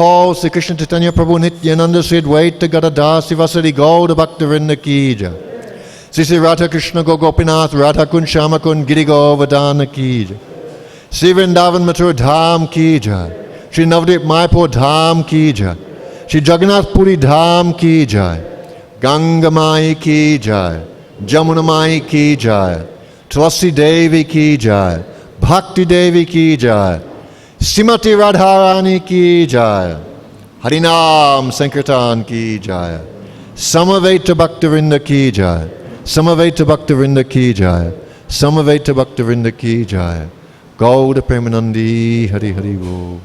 All Sri Krishna Chaitanya Prabhu Nityananda Sri Advaita Gadadhar Sivasari Gauda Bhaktivinoda Ki Jai. Sri Sri Radha Krishna Gopinath Radha Kund Shama Kund Giri Govardhana Ki Jai. Sri Vrindavan Mathura Dham Ki Jai. Sri Navadvip Mayapur Dham Ki Jai. Sri Jagannath Puri Dham Ki Jai. Ganga Mai Ki Jai. Jamuna Mai Ki Jai. Tulasi Devi Ki Jai. Bhakti Devi Ki Jai. Srimati Radharani Ki Jai. Harinam Sankirtan Ki Jai. Samaveta Bhaktivinoda Ki Jai. Samaveta Bhaktivinoda Ki Jai. Samaveta Bhaktivinoda Ki Jai. Gauda Premanandi Hari Hari Bo.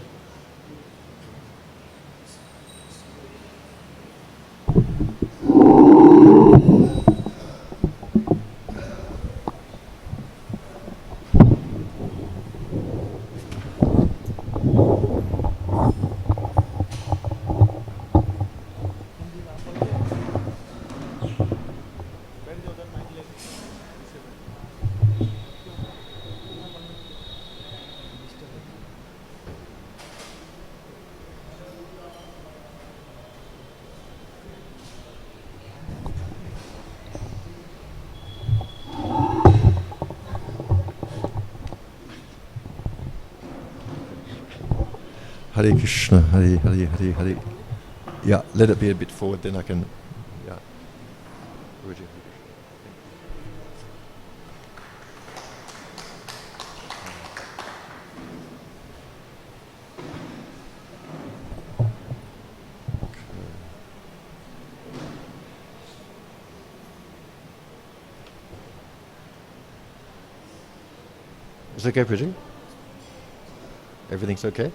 Hare Krishna, Hare Hare Hare Hare. Yeah, let it be a bit forward, then I can. Yeah. Is it okay, Bridget? Everything's okay?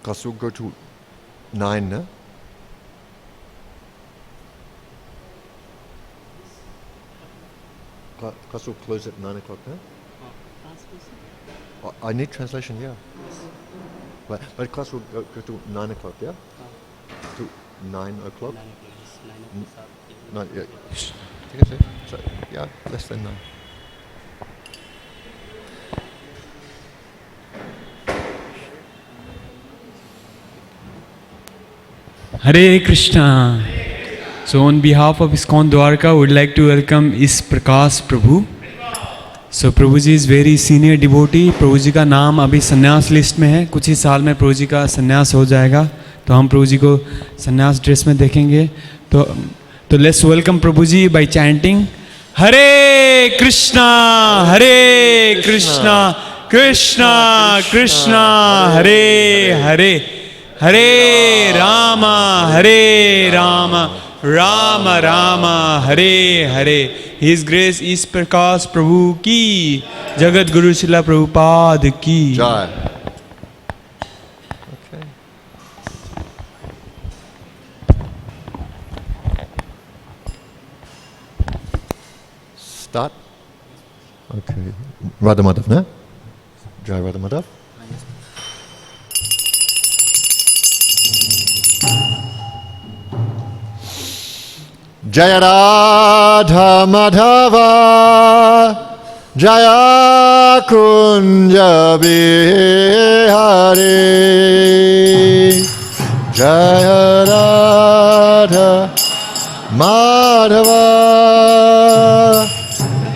Because we'll go to 9, no? Because we'll close at 9 o'clock, no? Oh, I need translation, yeah. Yes. But class will go to 9 o'clock, yeah? To 9 o'clock? 9 o'clock. Yeah. Take a sec. So, yeah, less than 9. Hare Krishna. So on behalf of ISKCON Dwarka, would like to welcome Is Prakash Prabhu. So Prabhu ji is very senior devotee. Prabhu ji का नाम अभी संन्यास list में है. कुछ ही साल में प्रभु जी का संन्यास हो जाएगा. तो हम प्रभु जी को संन्यास ड्रेस में देखेंगे. तो let's welcome Prabhu ji by chanting Hare Krishna Krishna Krishna Hare Hare Hare Ram Ram Ram Hare Hare. His grace is Prakash Prabhu की. जगत गुरु शिला प्रभुपाद की जय. Okay. Start. Okay. Radha Madhav, na? Jai Radha Madhav. Jaya Radha Madhava Jaya Kunja Bihari Jaya Radha Madhava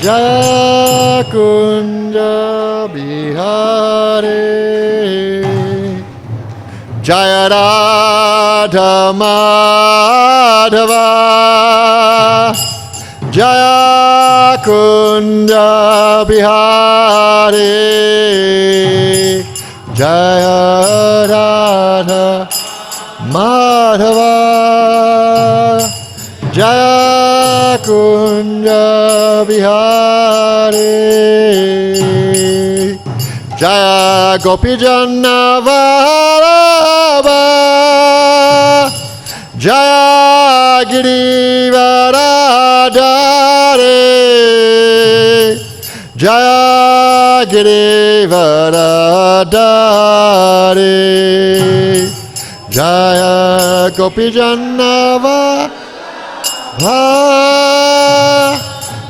Jaya Kunja Bihari Jaya Radha Madhava Jaya Kunja Bihari Jaya Radha Madhava Jaya Kunja Bihari Jaya Gopijana Vallabha Jaya Girivaradhare, Jaya Girivaradhare, Jaya Gopijannava,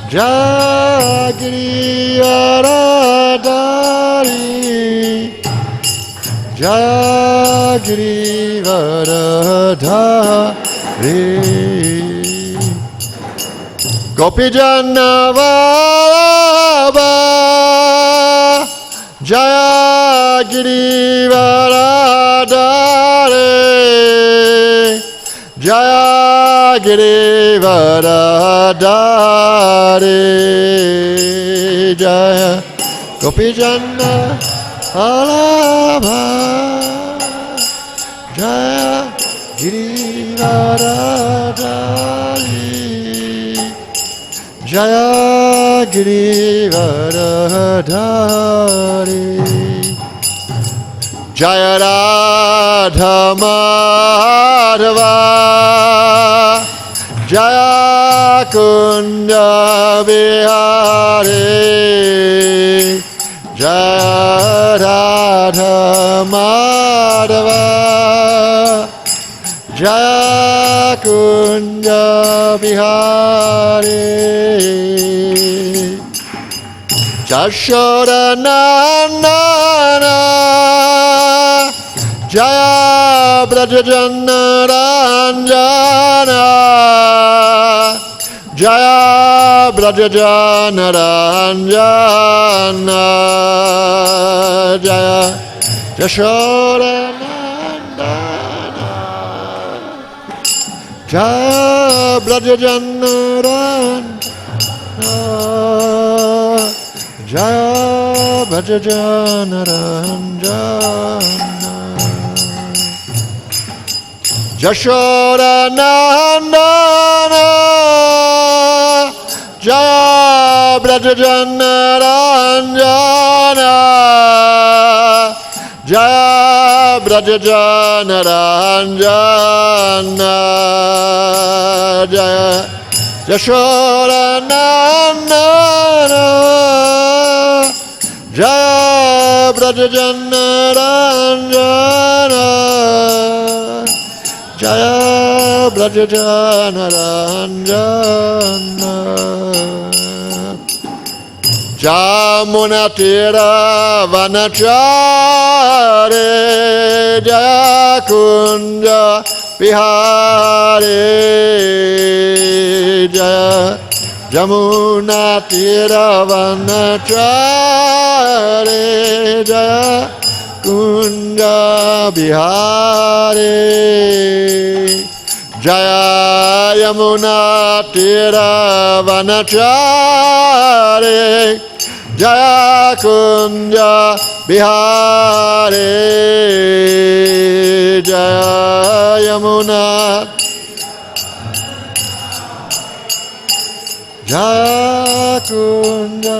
Jaya Girivaradhare, Jaya Girivaradhare, Gopijana Vallabha, Jaya Girivaradhare, Jaya Girivaradhare, Jaya Gopijana Vallabha, Jaya Girivaradhare, Jaya Girivaradhare, Jaya Radha Madhava, Jaya Kunda Bihare, Jaya Radha Madhava, Jaya Kunda Bihare, Jashoda Nandana, Jaya Brajajana Ranjana, Jaya Brajajana Ranjana, Jaya Jashoda Nandana, Jaya Brajajana Ranjana, Jaya Brajajana Ranjana, Jashoda Nandana, Jaya Brajajana Ranjana, Jaya Brajajana Ranjana, Jaya Jashoda Nandana, Jaya Brajajana Ranjana, Jaya Brajajana Ranjana, Jamuna Tira Vanachare, Jaya Kunda Bihare, Jaya Jamuna Tira Vanachare, Jaya Kunda Bihare, Jaya Yamuna Tira Vanachare, Jaya Kunda Bihare, Jaya Yamuna, Jaya Kunda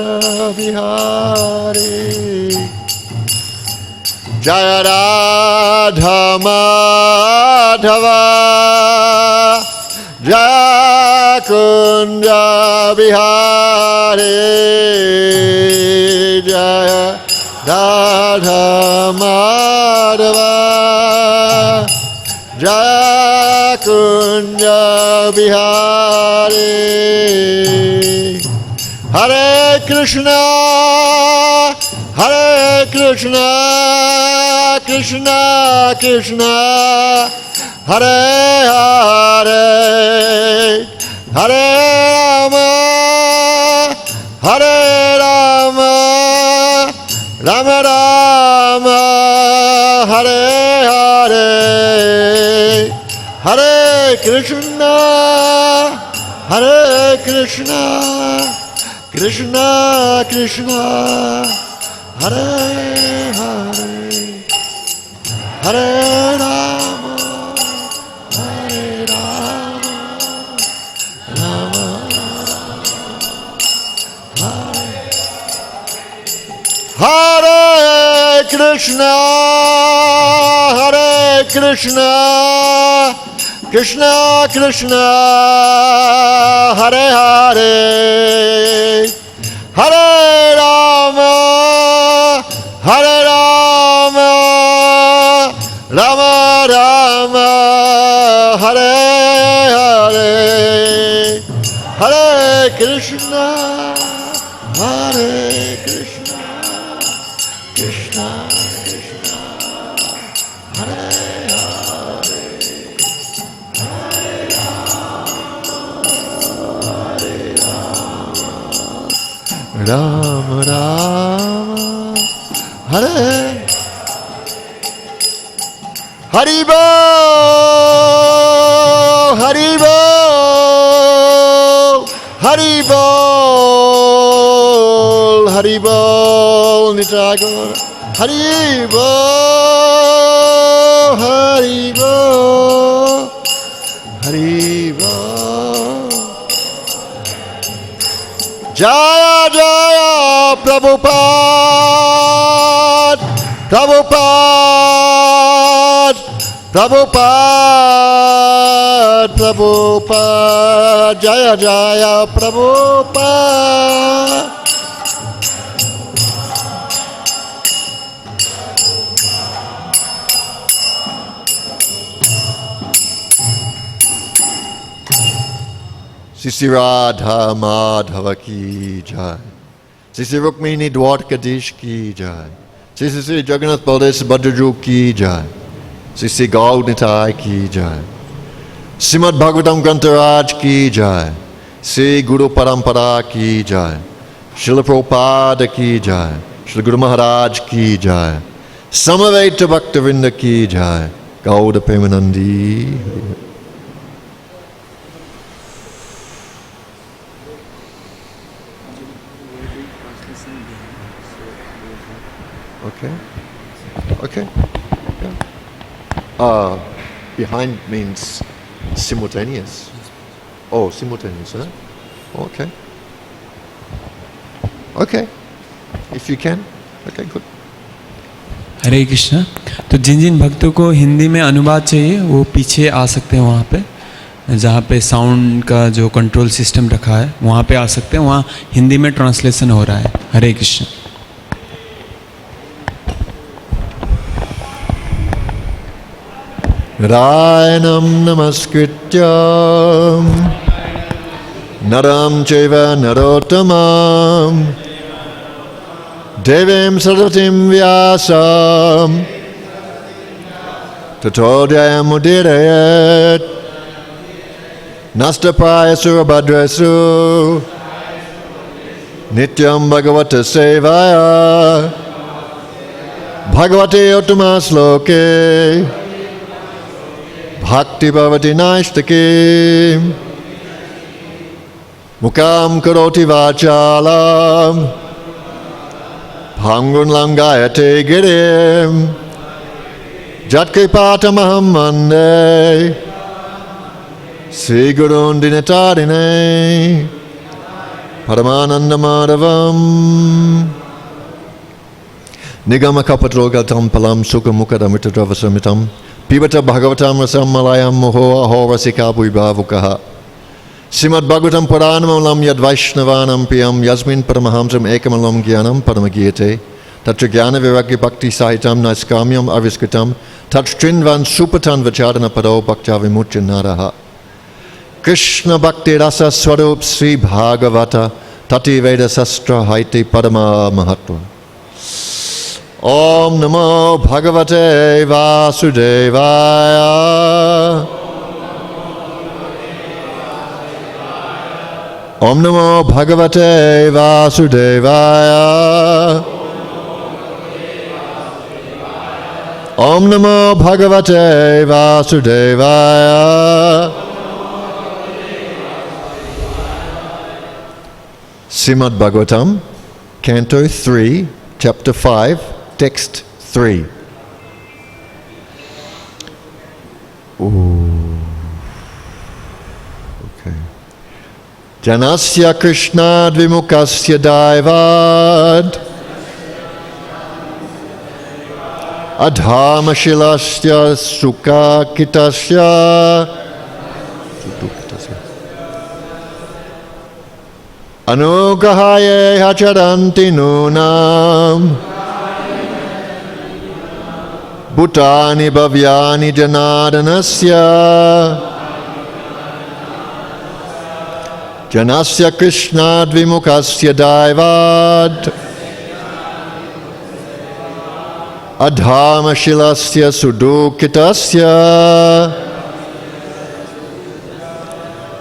Bihare, Jaya Radha Madhava, Jaya Kunda Bihare, Jaya Radha Madhava, Jaya Kunda Bihare, Hare Krishna, Hare Krishna, Krishna Krishna, Hare Hare, Hare Rama, Hare Rama, Rama Rama, Hare Hare, Hare Krishna, Hare Krishna, Krishna Krishna, Hare Hare, Hare Rama, Hare Rama, Rama Hare, Hare Krishna, Hare Krishna, Krishna Krishna Hare Hare Hare Rama Hare Rama Rama Rama Hare Hare Hare Krishna Hare Krishna Krishna Krishna Hare Rama Rama Hare Haribo Haribo Haribo Haribo Nitagora Haribo Haribo Haribo Jaya Jaya Prabhupada Prabhupada Prabhupada Prabhupada Jaya Jaya Prabhupada Sisi Radha Madhava ki jai. Sisi Rukmini Dwarkadish ki jai. Sisi Sri Jagannath Baldev Subhadraju ki jai. Sisi Gaudnitai ki jai. Srimad Bhagavatam Grantaraj ki jai. Sri Guru Parampara ki jai. Srila Prabhupada ki jai. Srila Guru Maharaj ki jai. Samaveta Bhaktavinda ki jai. Gauda Premanandi. Okay. Okay. Yeah. Behind means simultaneous. Oh, simultaneous, huh? Okay. Okay. If you can. Okay, good. हरे कृष्णा। तो जिन जिन भक्तों को हिंदी में अनुवाद चाहिए वो पीछे आ सकते हैं, वहाँ पे जहाँ पे साउंड का जो कंट्रोल सिस्टम रखा है वहाँ पे आ सकते हैं, वहाँ हिंदी में ट्रांसलेशन हो रहा है। हरे Krishna. Rayanam namaskrityam Naram chaiva narottamam Devim sarvatim vyasam Tato jayamudirayat Nastapaya surabhadrasu Nityam bhagavata sevaya Bhagavate uttama sloke Bhakti bhavati naistaki Mukam karoti vachalam Bhangun langayate girim Jatkripatamaham mande Sri Gurun dinatadine Paramananda madhavam Nigama kapatrogatam palam sukha mukadamritadravasamitam Pibata Bhagavatam Rasam Malayam Moho Aho Rasika Bhuibhavukaha Srimad Bhagavatam Puranamalam Yad Vaishnavanam Piyam Yasmin Paramahamsam Ekamalam Gyanam Paramagiyate Tatra Gyana Viragya Bhakti Sahitam Naiskamyam Aviskritam Tat Trinvan Supatan Vachadana Pado Bhaktya Vimuchinaraha Krishna Bhakti Rasa Swarup Sri Bhagavata Tati Veda Sastra Haiti Padama Mahatva Om Namo Bhagavate Vasudevaya Om Namo Bhagavate Vasudevaya Om Namo Bhagavate Vasudevaya Srimad Bhagavatam, Canto 3, Chapter 5, Text 3. Okay. Janasya Krishna Dvimukasya Daivad Adhama Shilasya Sukha Kitasya sudukitasya. Anugrahaye hacharanti nunam Bhutani bhavyani janadanasya Janasya Krishnad vimukasya daivad Adharmashilasya sudukitasya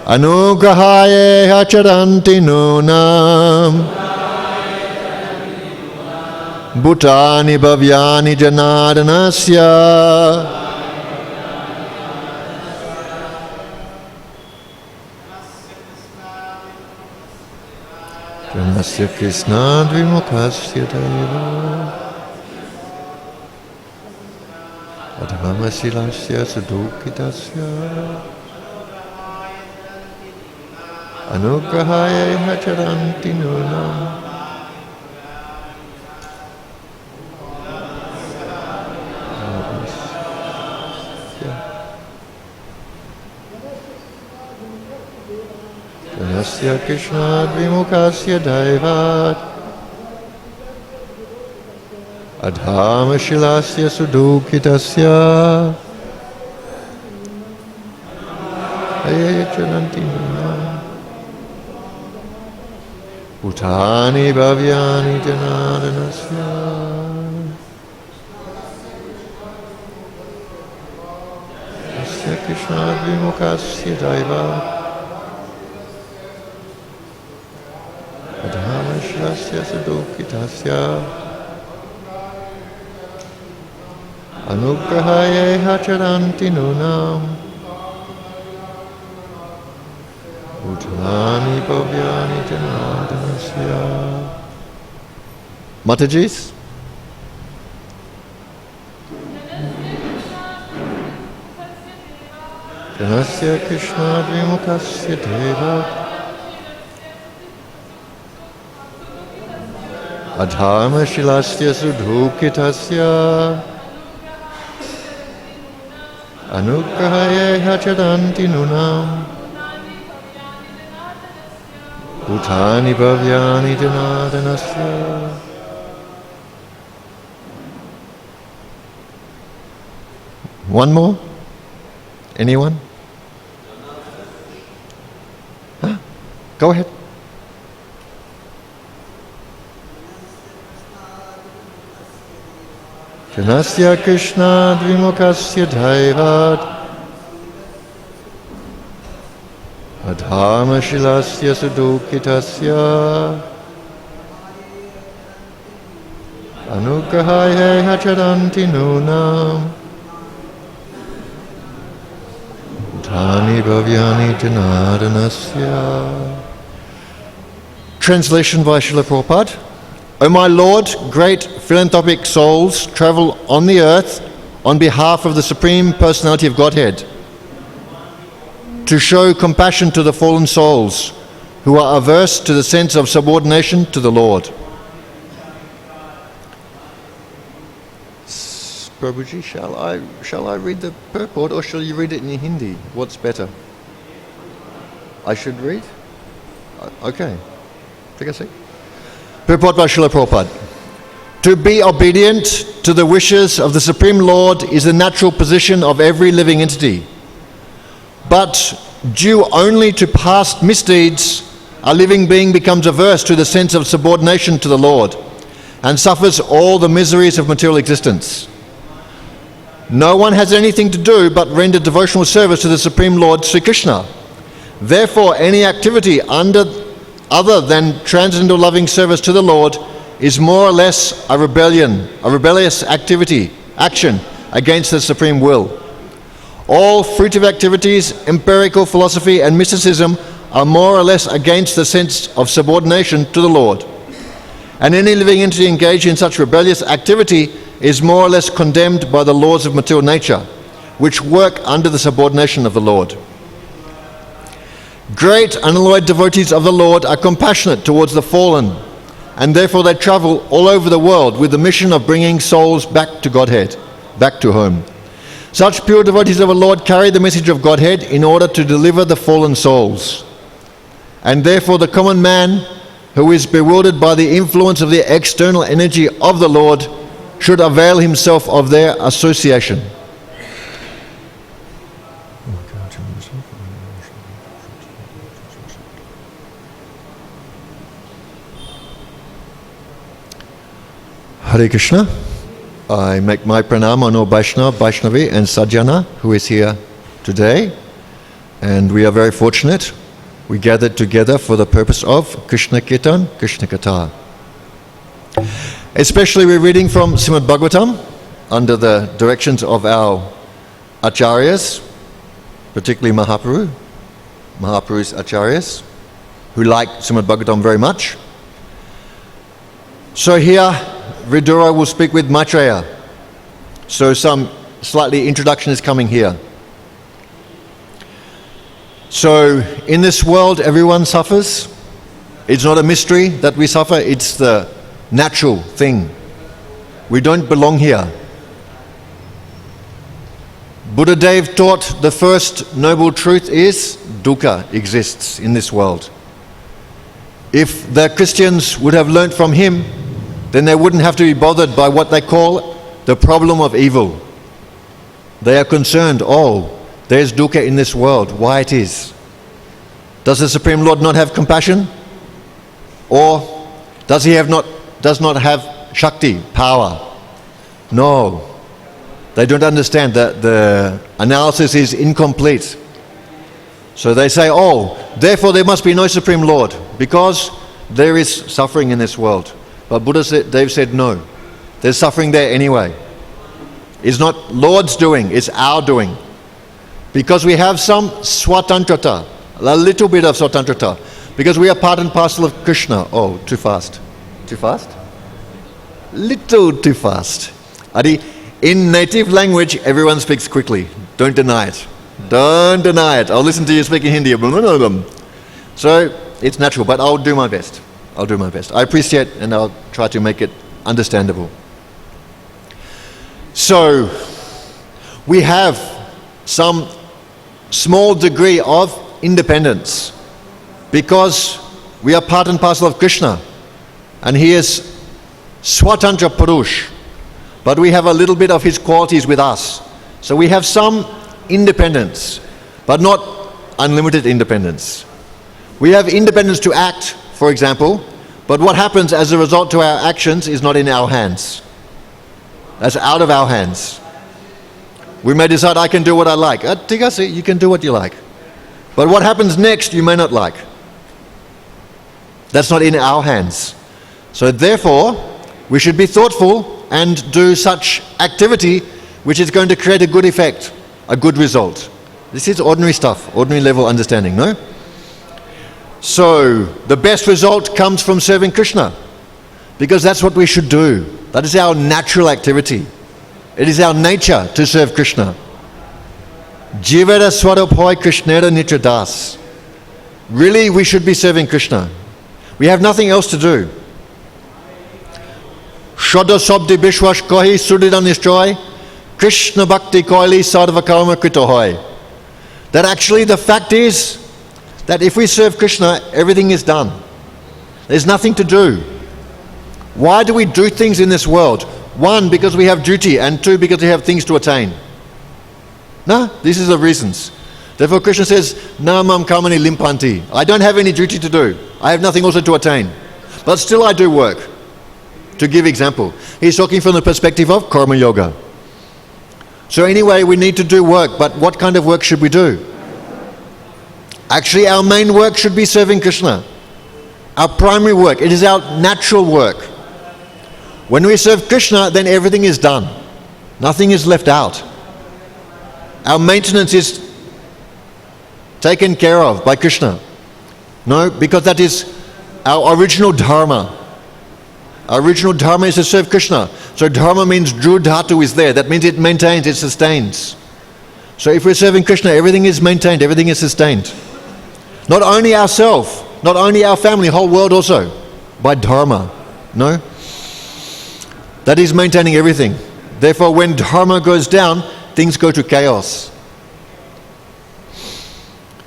Anugrahaye hacharanti nunam Bhutani bhavyani janadanasya Janasya Krishnad vimukasya daiva Adharmashilasya sudukitasya Anugrahaye hacharanti nunam Janasya Krishnad vimukasya daivat Adharmashilasya sudukitasya Hacharanti nunam Bhutani bhavyani janadanasya Janasya Krishnad vimukasya daivat Adharmashilasya sudukitasya Anugrahaye hacharanti nunam Bhutani bhavyani janadanasya. Matajis? Janasya Krishnad vimukasya deva Adharmashilasya sudukitasya Anugrahaye hacharanti nunam Bhutani bhavyani janadanasya. One more? Anyone? Huh? Go ahead. Janasya Krishnad vimukasya daivat Adharmashilasya sudukitasya Anugrahaye hacharanti nunam Bhutani bhavyani janadanasya. Translation by Srila Prabhupada. O my Lord, great philanthropic souls travel on the earth on behalf of the Supreme Personality of Godhead to show compassion to the fallen souls who are averse to the sense of subordination to the Lord. Prabhuji, shall I read the purport or shall you read it in Hindi? What's better? I should read? Okay. Take a seat. Purport by Srila Prabhupada. To be obedient to the wishes of the Supreme Lord is the natural position of every living entity. But due only to past misdeeds, a living being becomes averse to the sense of subordination to the Lord and suffers all the miseries of material existence. No one has anything to do but render devotional service to the Supreme Lord Sri Krishna. Therefore, any activity other than transcendental loving service to the Lord is more or less a rebellious action against the Supreme Will. All fruitive activities, empirical philosophy and mysticism are more or less against the sense of subordination to the Lord. And any living entity engaged in such rebellious activity is more or less condemned by the laws of material nature, which work under the subordination of the Lord. Great unalloyed devotees of the Lord are compassionate towards the fallen, and therefore they travel all over the world with the mission of bringing souls back to Godhead, back to home. Such pure devotees of our Lord carry the message of Godhead in order to deliver the fallen souls. And therefore the common man who is bewildered by the influence of the external energy of the Lord should avail himself of their association. Hare Krishna. I make my pranam on all Vaishnava, Vaishnavi and Sajjana who is here today. And we are very fortunate. We gathered together for the purpose of Krishna Kirtan, Krishna Katha. Especially we're reading from Srimad Bhagavatam under the directions of our acharyas, particularly Mahapuru's acharyas, who like Srimad Bhagavatam very much. So here, Vidura will speak with Maitreya. So some slightly introduction is coming here. So in this world, everyone suffers. It's not a mystery that we suffer, it's the natural thing. We don't belong here. Buddha Dev taught the first noble truth is dukkha exists in this world. If the Christians would have learnt from him, then they wouldn't have to be bothered by what they call the problem of evil. They are concerned, there's dukkha in this world, why it is. Does the Supreme Lord not have compassion? Or does he does not have Shakti, power? No. They don't understand that the analysis is incomplete. So they say, therefore there must be no Supreme Lord because there is suffering in this world. But Buddha said no. There's suffering there anyway. It's not Lord's doing, it's our doing. Because we have some swatantrata, a little bit of swatantrata. Because we are part and parcel of Krishna. Too fast. Too fast? Little too fast. Adi, in native language, everyone speaks quickly. Don't deny it. Don't deny it. I'll listen to you speak in Hindi. So, it's natural, but I'll do my best. I appreciate and I'll try to make it understandable. So, we have some small degree of independence because we are part and parcel of Krishna and he is Swatantra Purush, but we have a little bit of his qualities with us. So we have some independence, but not unlimited independence. We have independence to act, for example, but what happens as a result to our actions is not in our hands. That's out of our hands. We may decide, I can do what I like. Tigasi, you can do what you like. But what happens next, you may not like. That's not in our hands. So therefore, we should be thoughtful and do such activity which is going to create a good effect, a good result. This is ordinary stuff, ordinary level understanding, no? So, the best result comes from serving Krishna, because that's what we should do. That is our natural activity. It is our nature to serve Krishna. Jivara swarup Krishnera nitra das. Really, we should be serving Krishna. We have nothing else to do. Shraddha sabdi bishwash kohi sudhira nishchoy Krishna bhakti koili sarva karma krito hoy. That actually the fact is that if we serve Krishna, everything is done. There's nothing to do. Why do we do things in this world? One, because we have duty, and two, because we have things to attain. No, these are the reasons. Therefore Krishna says, Namam kamani limpanti. I don't have any duty to do. I have nothing also to attain. But still I do work. To give example, he's talking from the perspective of karma yoga. So anyway, we need to do work, but what kind of work should we do? Actually, our main work should be serving Krishna. Our primary work, it is our natural work. When we serve Krishna, then everything is done. Nothing is left out. Our maintenance is taken care of by Krishna. No, because that is our original dharma. Our original dharma is to serve Krishna. So dharma means dhru dhatu is there. That means it maintains, it sustains. So if we're serving Krishna, everything is maintained, everything is sustained. Not only ourselves, not only our family, whole world also, by dharma. No? That is maintaining everything. Therefore, when dharma goes down, things go to chaos.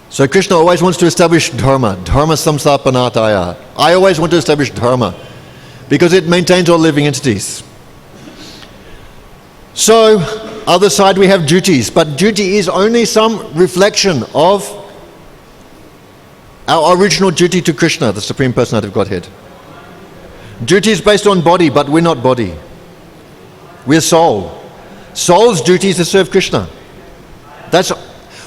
So Krishna always wants to establish dharma, dharma samsthapanataya. I always want to establish dharma because it maintains all living entities. So, other side we have duties, but duty is only some reflection of our original duty to Krishna, the Supreme Personality of Godhead. Duty is based on body, but we're not body. We're soul. Soul's duty is to serve Krishna. That's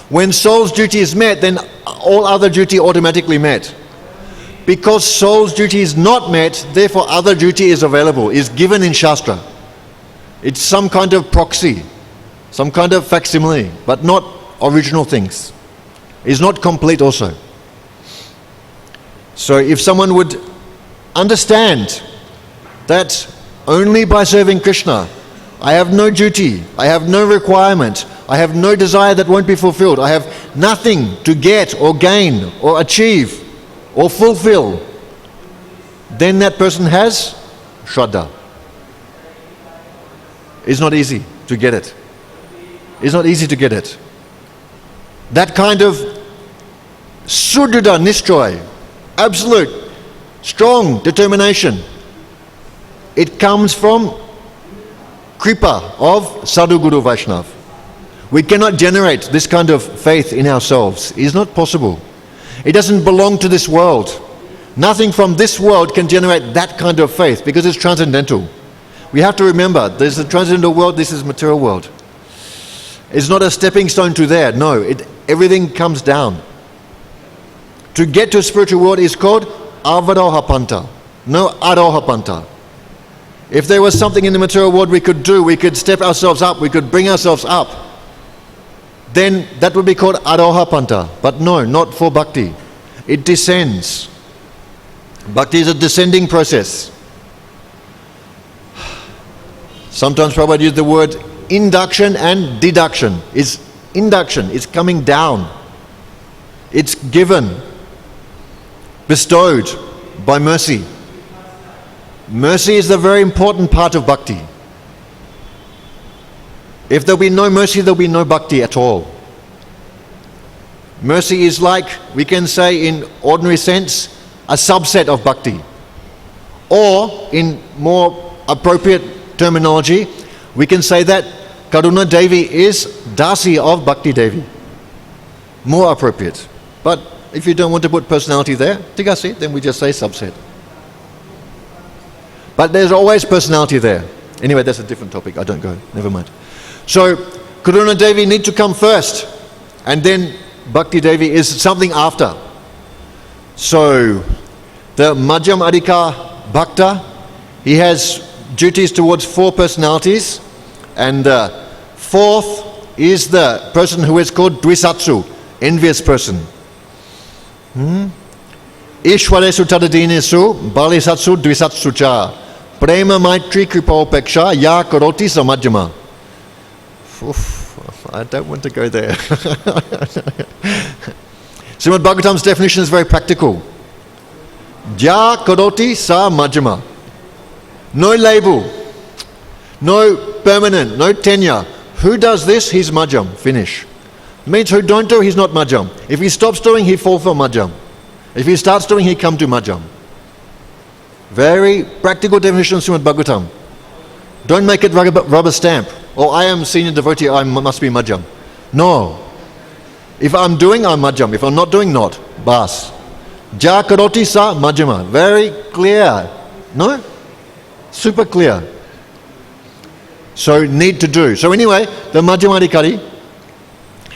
when soul's duty is met, then all other duty automatically met. Because soul's duty is not met, therefore other duty is available, is given in Shastra. It's some kind of proxy, some kind of facsimile, but not original things. It's not complete also. So if someone would understand that only by serving Krishna, I have no duty, I have no requirement, I have no desire that won't be fulfilled, I have nothing to get or gain or achieve or fulfill, then that person has Shraddha. It's not easy to get it. It's not easy to get it. That kind of Sudrida Nishchoy, absolute, strong determination, it comes from Kripa of Sadhu Guru Vaishnav. We cannot generate this kind of faith in ourselves. It is not possible. It doesn't belong to this world. Nothing from this world can generate that kind of faith because it's transcendental. We have to remember, there's a transcendental world, this is material world. It's not a stepping stone to there, no, everything comes down. To get to a spiritual world is called Avaroha Panta, no Aroha Panta. If there was something in the material world we could do, we could step ourselves up, we could bring ourselves up, then that would be called Aroha Panta. But no, not for Bhakti. It descends. Bhakti is a descending process. Sometimes Prabhupada used the word induction and deduction. It's induction, it's coming down. It's given, bestowed by mercy. Mercy is the very important part of bhakti. If there'll be no mercy, there'll be no bhakti at all. Mercy is like, we can say in ordinary sense, a subset of bhakti. Or, in more appropriate terminology, we can say that Karuna Devi is Dasi of Bhakti Devi. More appropriate. But if you don't want to put personality there, Tigasi, then we just say subset. But there's always personality there. Anyway, that's a different topic. I don't go. Never mind. So, Karuna Devi need to come first. And then Bhakti Devi is something after. So, the Madhyam Adhika Bhakta, he has duties towards four personalities. And fourth is the person who is called Dvisatsu, envious person. Ishwaresu tadadinesu balisatsu dvisatsu cha prema maitri kripopeksha ya karoti samajjama. I don't want to go there. Srimad Bhagavatam's definition is very practical. Ja karoti sa majjama. No label, no permanent, no tenure. Who does this? He's majjam. Finish. Means who don't do, he's not majjam. If he stops doing, he falls for majjam. If he starts doing, he come to majjam. Very practical definition of Srimad Bhagavatam. Don't make it rubber stamp. Oh, I am senior devotee, I must be majjam. No. If I'm doing, I'm majjam. If I'm not doing, not. Bas. Ja karoti sa majjama. Very clear. No? Super clear. So need to do. So anyway, the Madhyamadikari,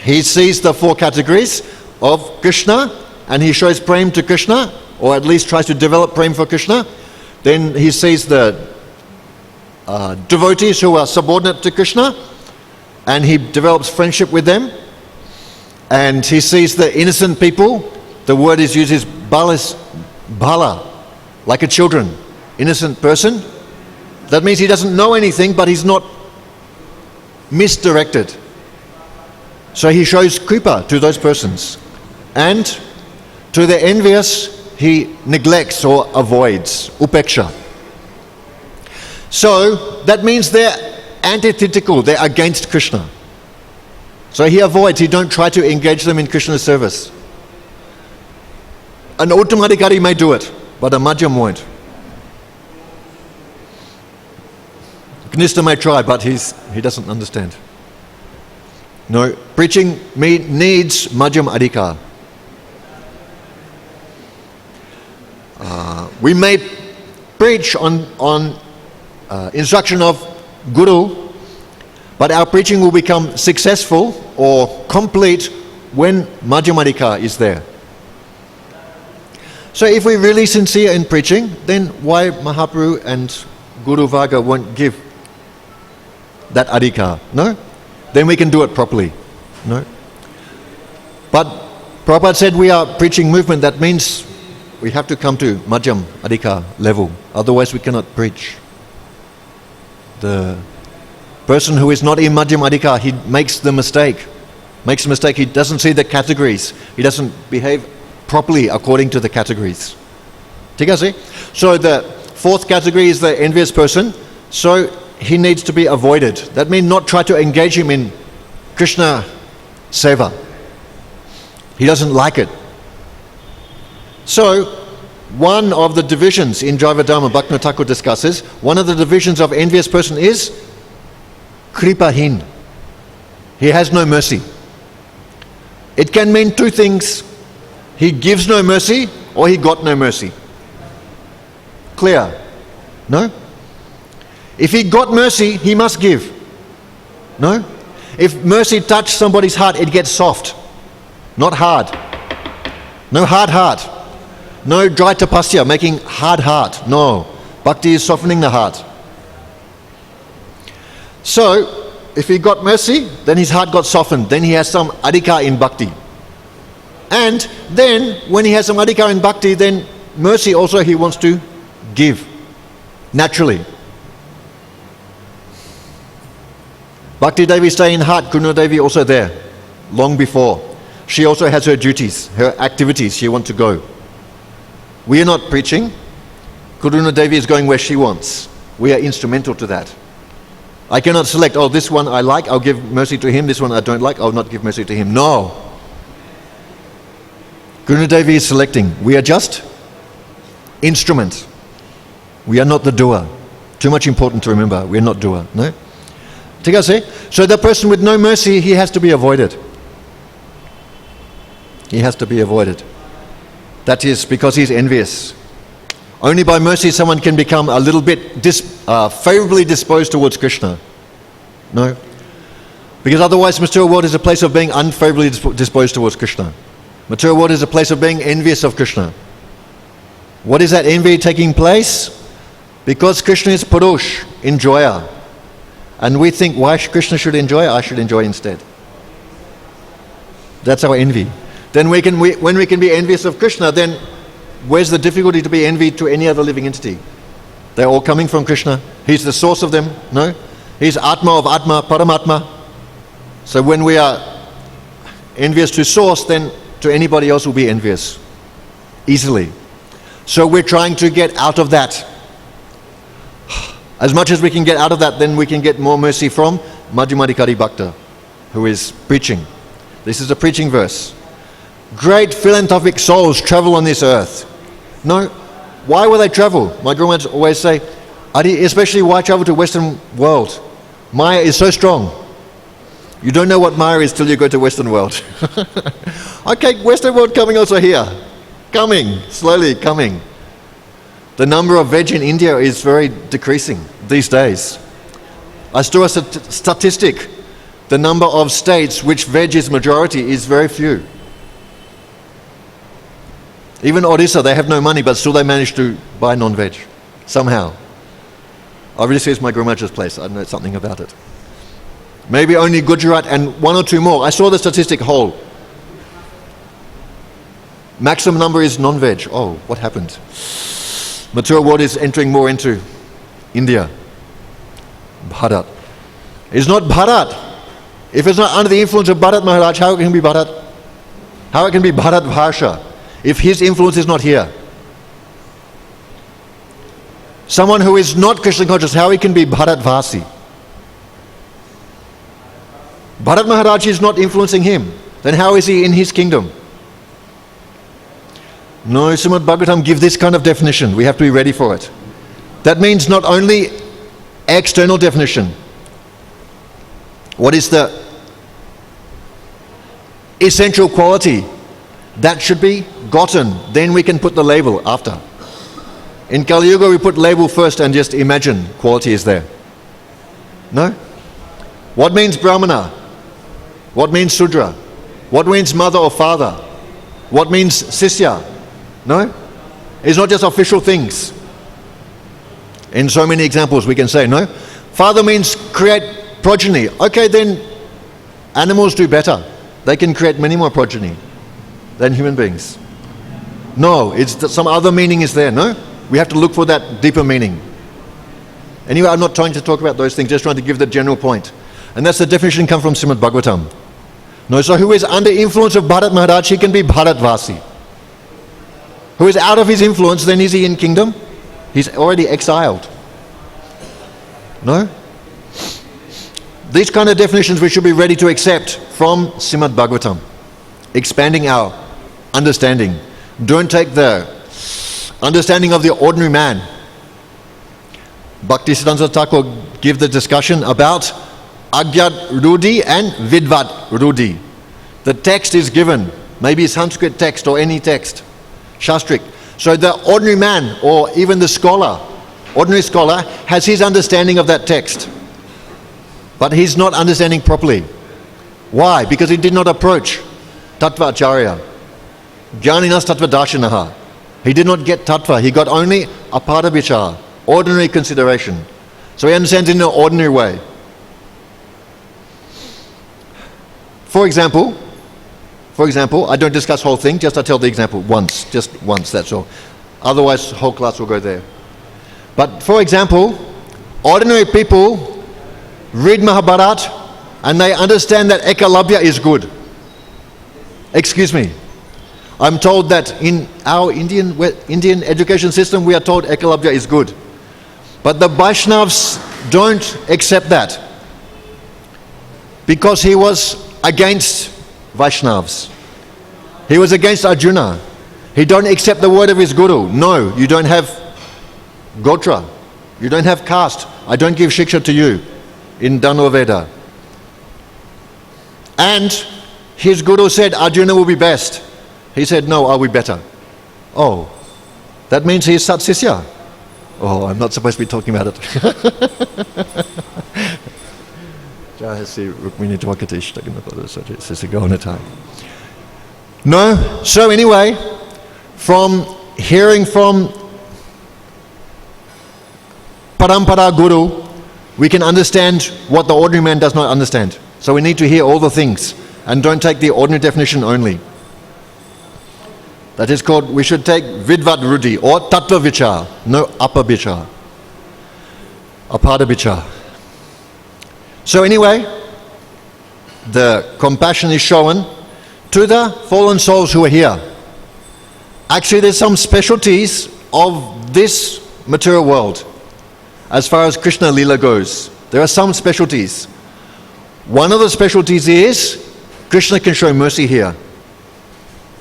he sees the four categories of Krishna and he shows prem to Krishna, or at least tries to develop prem for Krishna. Then he sees the devotees who are subordinate to Krishna and he develops friendship with them. And he sees the innocent people. The word is used is bala, like a children, innocent person. That means he doesn't know anything, but he's not misdirected. So he shows kripa to those persons. And to the envious, he neglects or avoids, upeksha. So that means they're antithetical, they're against Krishna. So he avoids, he don't try to engage them in Krishna's service. An Uttamadhikari may do it, but a Madhyam won't. Kanishta may try, but he doesn't understand. No, preaching needs Madhyam Adhikar. We may preach on instruction of Guru, but our preaching will become successful or complete when Madhyam Adhikar is there. So if we're really sincere in preaching, then why Mahaprabhu and Guru Varga won't give that Adhikar? No? Then we can do it properly. No? But Prabhupada said we are preaching movement. That means we have to come to Madhyam Adhikar level. Otherwise we cannot preach. The person who is not in Madhyam Adhikar, he makes the mistake. He doesn't see the categories. He doesn't behave properly according to the categories. ठीक है see? So the fourth category is the envious person. So he needs to be avoided. That means not try to engage him in Krishna seva. He doesn't like it. So one of the divisions in Jaiva Dharma, Bhaktivinoda Thakur discusses, one of the divisions of envious person is kripahin. He has no mercy. It can mean two things. He gives no mercy or he got no mercy. Clear? No? If he got mercy, he must give. No? If mercy touched somebody's heart, it gets soft, not hard. No hard heart. No dry tapasya, making hard heart. No. Bhakti is softening the heart. So, if he got mercy, then his heart got softened. Then he has some adhikar in bhakti. And then, when he has some adhikar in bhakti, then mercy also he wants to give. Naturally. Bhakti Devi stay in heart, Kuruna Devi also there, long before. She also has her duties, her activities, she wants to go. We are not preaching. Kuruna Devi is going where she wants. We are instrumental to that. I cannot select, oh, this one I like, I'll give mercy to him, this one I don't like, I'll not give mercy to him. No. Kuruna Devi is selecting. We are just instrument. We are not the doer. Too much important to remember, we are not doer. No? ठीक है से? So the person with no mercy, he has to be avoided. He has to be avoided. That is because he's envious. Only by mercy someone can become a little bit favorably disposed towards Krishna. No? Because otherwise material world is a place of being unfavorably disposed towards Krishna. Material world is a place of being envious of Krishna. What is that envy taking place? Because Krishna is Purush, enjoyer. And we think, why Krishna should enjoy, I should enjoy instead. That's our envy. Then when we can be envious of Krishna, then where's the difficulty to be envied to any other living entity? They're all coming from Krishna. He's the source of them, no? He's Atma of Atma, Paramatma. So when we are envious to source, then to anybody else will be envious. Easily. So we're trying to get out of that. As much as we can get out of that, then we can get more mercy from Madhyamadikari Bhakta, who is preaching. This is a preaching verse. Great philanthropic souls travel on this earth. No, why will they travel? My Guru Maharaj always say, especially why travel to Western world? Maya is so strong. You don't know what Maya is till you go to Western world. Okay, Western world coming also here. Coming, slowly coming. The number of veg in India is very decreasing these days. I saw a statistic. The number of states which veg is majority is very few. Even Odisha, they have no money, but still they manage to buy non-veg, somehow. Obviously it's my Guru Maharaj's place, I know something about it. Maybe only Gujarat and one or two more. I saw the statistic whole. Maximum number is non-veg. Oh, what happened? Material world is entering more into India. Bharat. It's not Bharat. If it's not under the influence of Bharat Maharaj, how can it be Bharat? How it can be Bharat Bharsha if his influence is not here? Someone who is not Krishna conscious, how he can be Bharat Vasi? Bharat Maharaj is not influencing him. Then how is he in his kingdom? No, Srimad Bhagavatam give this kind of definition. We have to be ready for it. That means not only external definition. What is the essential quality that should be gotten? Then we can put the label after. In Kali Yuga we put label first and just imagine quality is there. No? What means Brahmana? What means Sudra? What means mother or father? What means Sisya? No? It's not just official things. In so many examples we can say, no? Father means create progeny. Okay, then animals do better. They can create many more progeny than human beings. No, it's some other meaning is there, no? We have to look for that deeper meaning. Anyway, I'm not trying to talk about those things, just trying to give the general point. And that's the definition come from Srimad Bhagavatam. No, so who is under influence of Bharat Maharaj, he can be Bharatvasi. Who is out of his influence, then is he in kingdom? He's already exiled. No? These kind of definitions we should be ready to accept from Srimad Bhagavatam. Expanding our understanding. Don't take the understanding of the ordinary man. Bhaktisiddhanta Thakur give the discussion about Agyat Rudi and Vidvat Rudi. The text is given, maybe Sanskrit text or any text, Shastric. So the ordinary man or even the scholar, ordinary scholar, has his understanding of that text. But he's not understanding properly. Why? Because he did not approach Tattva Acharya. Jnaninas Tattva Darshanaha. He did not get Tattva, he got only Apada Vichara, ordinary consideration. So he understands in an ordinary way. For example, I don't discuss whole thing, just I tell the example once, just once, that's all. Otherwise, whole class will go there. But for example, ordinary people read Mahabharata and they understand that Ekalavya is good. Excuse me. I'm told that in our Indian education system, we are told Ekalavya is good. But the Vaishnavas don't accept that. Because he was against Vaishnavas. He was against Arjuna. He don't accept the word of his guru. No, you don't have Gotra. You don't have caste. I don't give shiksha to you in Dhanur Veda. And his guru said Arjuna will be best. He said, no, I'll be better. Oh, that means he is Satsisya. Oh, I'm not supposed to be talking about it. No, so anyway, from hearing from Parampara Guru, we can understand what the ordinary man does not understand. So we need to hear all the things and don't take the ordinary definition only. That is called, we should take Vidvat Rudi or Tattva Vichar, no Apa Vichar, Apada Vichar. So anyway, the compassion is shown to the fallen souls who are here. Actually, there's some specialties of this material world as far as Krishna Leela goes. There are some specialties. One of the specialties is Krishna can show mercy here.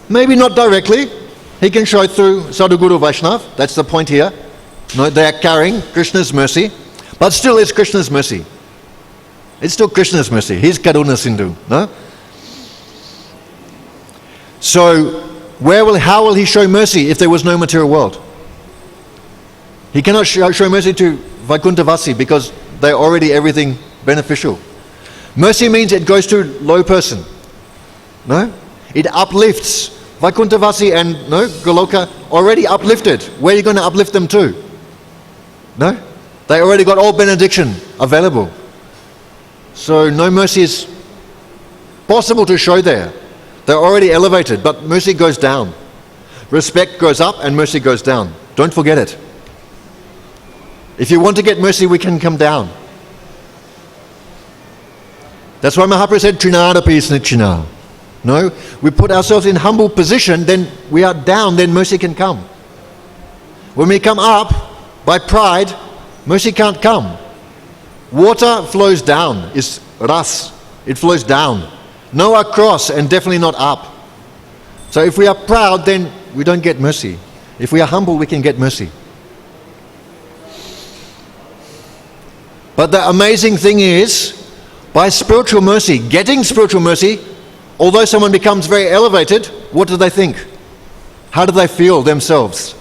Maybe not directly. He can show it through Sadhguru Vaishnav. That's the point here. No, they are carrying Krishna's mercy. But still it's Krishna's mercy. It's still Krishna's mercy. He's Karuna Sindhu. No? So how will he show mercy if there was no material world? He cannot show mercy to Vaikunthavasi because they're already everything beneficial. Mercy means it goes to low person. No? It uplifts. Vaikunthavasi and Goloka already uplifted. Where are you going to uplift them to? No? They already got all benediction available. So no mercy is possible to show there. They're already elevated, but mercy goes down. Respect goes up and mercy goes down. Don't forget it. If you want to get mercy, we can come down. That's why Mahaprabhu said, Trinadapi Snichina. No, we put ourselves in humble position, then we are down, then mercy can come. When we come up by pride, mercy can't come. Water flows down, is ras. It flows down. No across and definitely not up. So if we are proud, then we don't get mercy. If we are humble, we can get mercy. But the amazing thing is, by spiritual mercy, getting spiritual mercy, although someone becomes very elevated, what do they think? How do they feel themselves?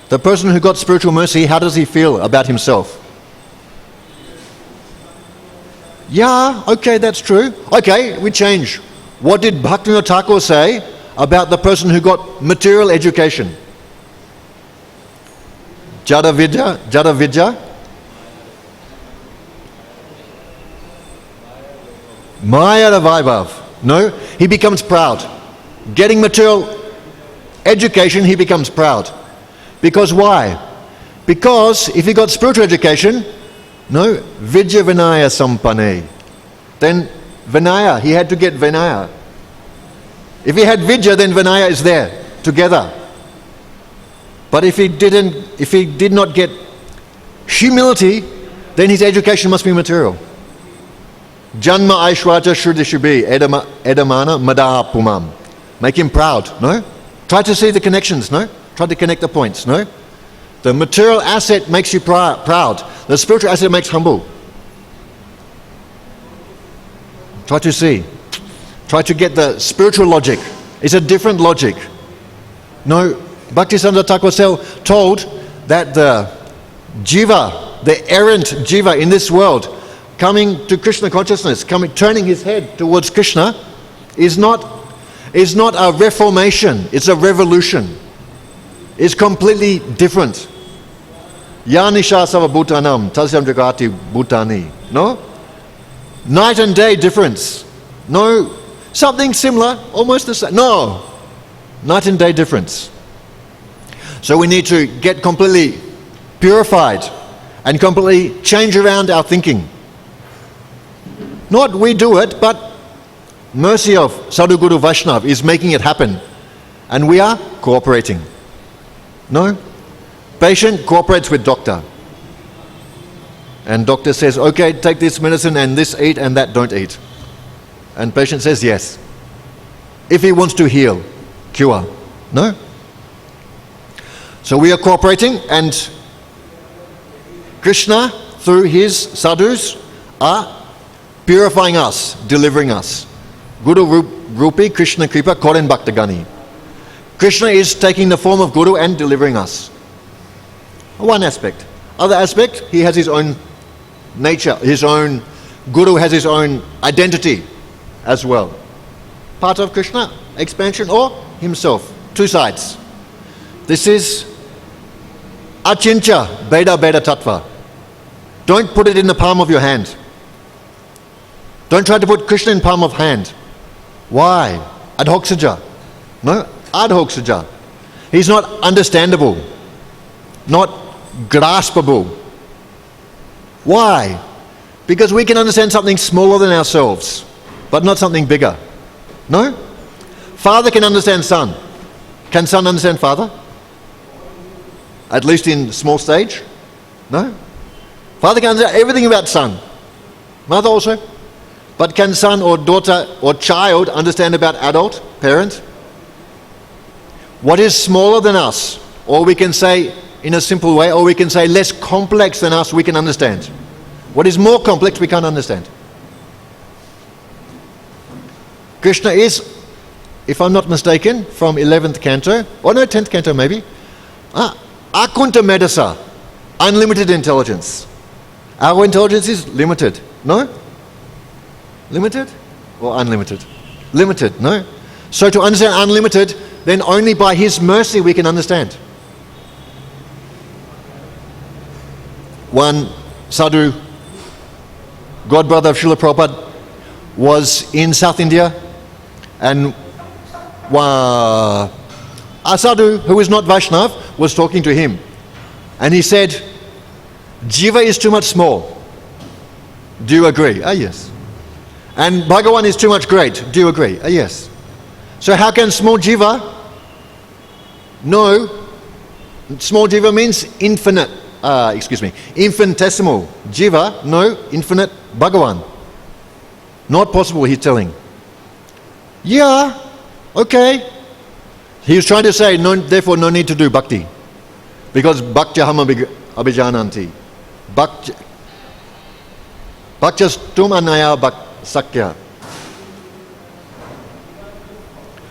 The person who got spiritual mercy, how does he feel about himself? Yeah, okay, that's true. Okay, we change. What did Bhaktivinoda Thakur say about the person who got material education? Jada Vidya. Maya Vaibhav. No, he becomes proud. Getting material education, he becomes proud. Because why? Because if he got spiritual education, no, Vidya Vinaya Sampane. Then Vinaya, he had to get Vinaya. If he had Vidya, then Vinaya is there, together. But if he did not get humility, then his education must be material. Janma Aishwarja Shurdishibi Edamana Madaha Pumam. Make him proud, no? Try to see the connections, no? Try to connect the points, no? The material asset makes you proud. The spiritual asset makes humble. Try to see. Try to get the spiritual logic. It's a different logic. No, Bhaktisiddhanta Thakur told that the jiva, the errant jiva in this world, coming to Krishna consciousness, turning his head towards Krishna, is not a reformation, it's a revolution. It's completely different. Yanisha Sava Bhutanam, Tasyam Jagati Bhutani. No? Night and day difference. No. Something similar, almost the same. No. Night and day difference. So we need to get completely purified and completely change around our thinking. Not we do it, but mercy of Sadhu Guru Vaishnav is making it happen. And we are cooperating. No? Patient cooperates with doctor. And doctor says, okay, take this medicine and this eat and that don't eat. And patient says yes. If he wants to heal, cure. No? So we are cooperating, and Krishna, through his sadhus, are purifying us, delivering us. Guru Rupi Krishna Kripa Koren Bhaktagani. Krishna is taking the form of Guru and delivering us. One aspect. Other aspect, he has his own nature, his own, Guru has his own identity as well. Part of Krishna, expansion, or himself. Two sides. This is Achincha Beda Beda Tattva. Don't put it in the palm of your hand. Don't try to put Krishna in palm of hand. Why? Adhoksaja. No? Adhoksaja. He's not understandable. Not graspable. Why? Because we can understand something smaller than ourselves, but not something bigger. No? Father can understand son. Can son understand father? At least in small stage? No? Father can understand everything about son. Mother also. But can son or daughter or child understand about adult, parent? What is smaller than us, or we can say in a simple way, or we can say less complex than us, we can understand. What is more complex, we can't understand. Krishna is, if I'm not mistaken, from 11th canto, or no, 10th canto maybe, Akunta Medasa, unlimited intelligence. Our intelligence is limited, no? Limited or unlimited? Limited, no? So to understand unlimited, then only by his mercy we can understand. One sadhu, godbrother of Srila Prabhupada, was in South India, and a sadhu who is not Vaishnav was talking to him, and he said, Jiva is too much small. Do you agree? Ah, yes. And Bhagavan is too much great. Do you agree? Ah, yes. So how can small jiva? No. Small jiva means infinite. Infinitesimal. Jiva, no. Infinite Bhagavan. Not possible, he's telling. Yeah, okay. He was trying to say, no, therefore no need to do bhakti. Because bhaktyaham abhijananti. Bhaktyastum anaya sakya.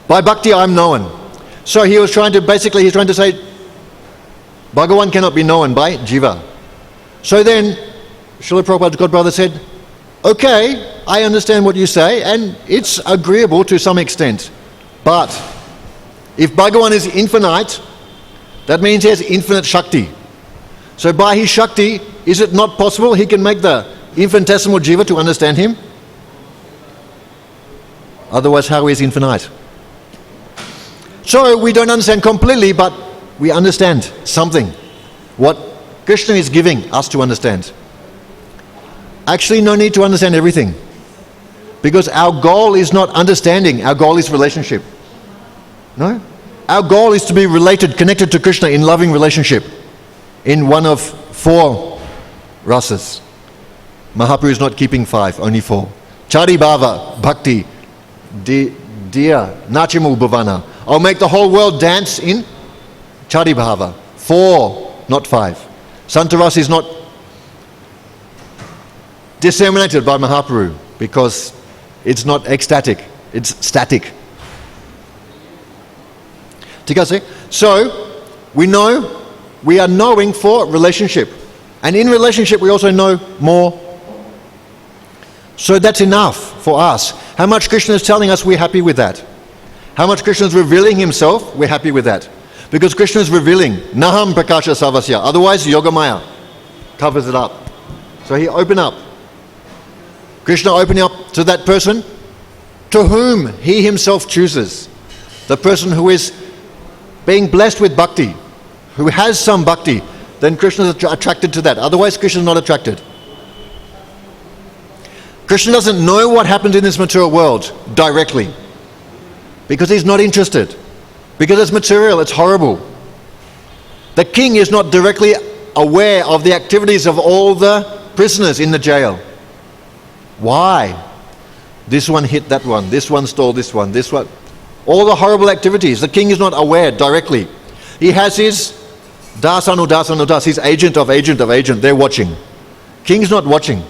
By bhakti I'm known. So he was trying to, basically he's trying to say, Bhagavan cannot be known by jiva. So then, Srila Prabhupada's godbrother said, okay, I understand what you say, and it's agreeable to some extent. But if Bhagavan is infinite, that means he has infinite Shakti. So by his Shakti, is it not possible he can make the infinitesimal jiva to understand him? Otherwise, how is infinite? So we don't understand completely, but we understand something. What Krishna is giving us to understand. Actually, no need to understand everything. Because our goal is not understanding, our goal is relationship. No? Our goal is to be related, connected to Krishna in loving relationship. In one of 4 rasas. Mahaprabhu is not keeping 5, only 4. Chari bhava, bhakti, diya, nachimu bhavana. I'll make the whole world dance in Chari bhava. 4, not 5. Santarasa is not disseminated by Mahaprabhu because it's not ecstatic, it's static. So, we know, we are knowing for relationship. And in relationship we also know more. So that's enough for us. How much Krishna is telling us, we're happy with that. How much Krishna is revealing himself, we're happy with that. Because Krishna is revealing, Naham Prakasha Savasya. Otherwise, Yogamaya covers it up. So he opened up. Krishna opening up to that person to whom he himself chooses. The person who is being blessed with bhakti, who has some bhakti, then Krishna is attracted to that. Otherwise, Krishna is not attracted. Krishna doesn't know what happens in this material world directly. Because he's not interested. Because it's material, it's horrible. The king is not directly aware of the activities of all the prisoners in the jail. Why? This one hit that one, this one stole this one, this one. All the horrible activities. The king is not aware directly. He has his das, his agent of agent, they're watching. King's not watching.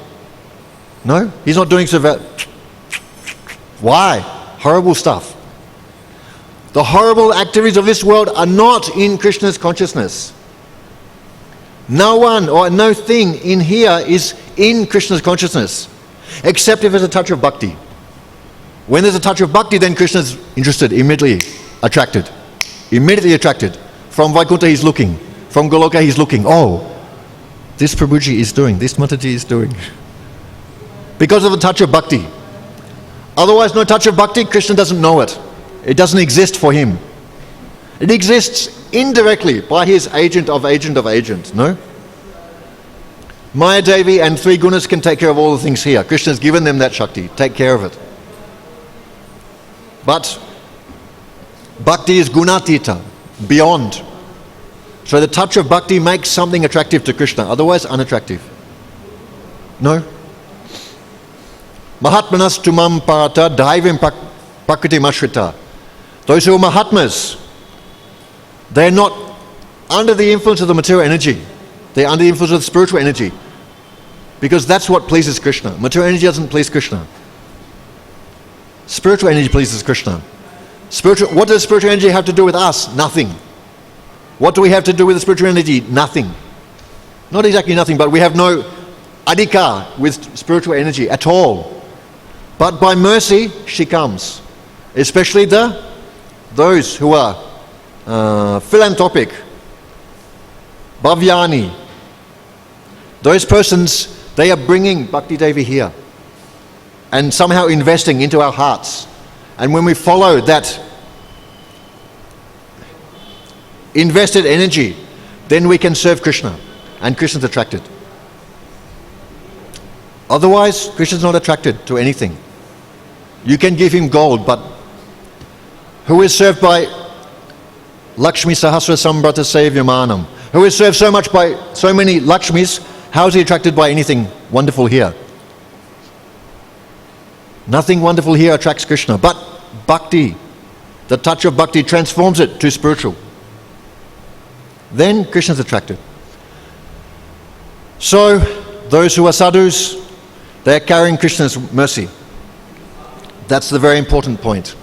No, he's not doing surveillance. Why? Horrible stuff. The horrible activities of this world are not in Krishna's consciousness. No one or no thing in here is in Krishna's consciousness, except if there's a touch of bhakti. When there's a touch of bhakti, then Krishna is interested, immediately attracted. Immediately attracted. From Vaikuntha he's looking. From Goloka he's looking. Oh, this Prabhuji is doing, this Mataji is doing. Because of a touch of bhakti. Otherwise, no touch of bhakti, Krishna doesn't know it. It doesn't exist for him. It exists indirectly by his agent of agent, no? Maya Devi and 3 gunas can take care of all the things here. Krishna has given them that Shakti. Take care of it. But bhakti is gunatita, beyond. So the touch of bhakti makes something attractive to Krishna, otherwise unattractive. No? Mahatmanas tumam parata daivim prakriti mashrita. Those who are Mahatmas, they're not under the influence of the material energy. They're under the influence of the spiritual energy. Because that's what pleases Krishna. Material energy doesn't please Krishna. Spiritual energy pleases Krishna. What does spiritual energy have to do with us? Nothing. What do we have to do with the spiritual energy? Nothing. Not exactly nothing, but we have no adhikar with spiritual energy at all. But by mercy, she comes. Especially those who are philanthropic, bhavyani. Those persons, they are bringing Bhakti Devi here and somehow investing into our hearts. And when we follow that invested energy, then we can serve Krishna, and Krishna's attracted. Otherwise, Krishna's not attracted to anything. You can give him gold, but who is served by Lakshmi Sahasra Sambrata Sevyamanam? Who is served so much by so many Lakshmis, how is he attracted by anything wonderful here? Nothing wonderful here attracts Krishna, but bhakti, the touch of bhakti transforms it to spiritual. Then Krishna's attracted. So, those who are sadhus, they are carrying Krishna's mercy. That's the very important point.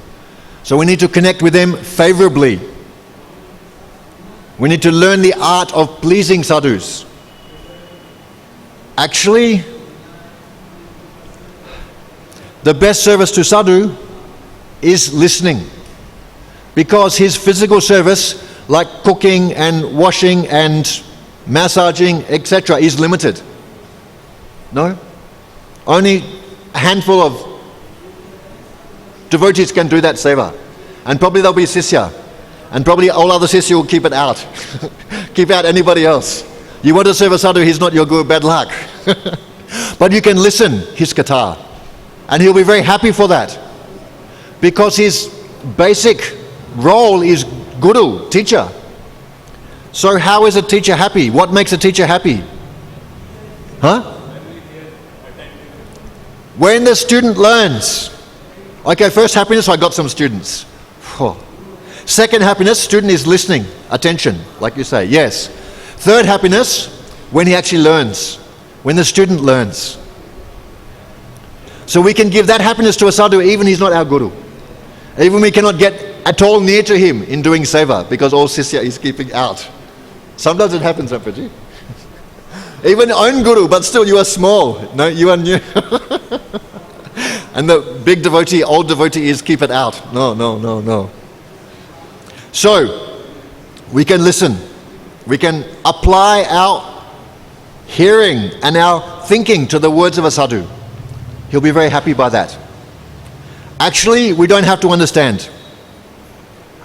So we need to connect with them favorably. We need to learn the art of pleasing sadhus. Actually, the best service to sadhu is listening. Because his physical service, like cooking and washing and massaging, etc., is limited. No? Only a handful of devotees can do that seva. And probably there'll be sisya. And probably all other sisya will keep it out. Keep out anybody else. You want to serve a sadhu, he's not your guru, bad luck. But you can listen his katha. And he'll be very happy for that. Because his basic role is guru, teacher. So how is a teacher happy? What makes a teacher happy? Huh? When the student learns. Okay, first happiness, I got some students. Second happiness, student is listening, attention, like you say, yes. Third happiness, when he actually learns, when the student learns. So we can give that happiness to a sadhu even he's not our guru. Even we cannot get at all near to him in doing seva because all sisya is keeping out. Sometimes it happens, Ampaji. Even own guru, but still you are small. No, you are new. And the big devotee, old devotee is keep it out. No. So, we can listen. We can apply our hearing and our thinking to the words of a sadhu. He'll be very happy by that. Actually, we don't have to understand.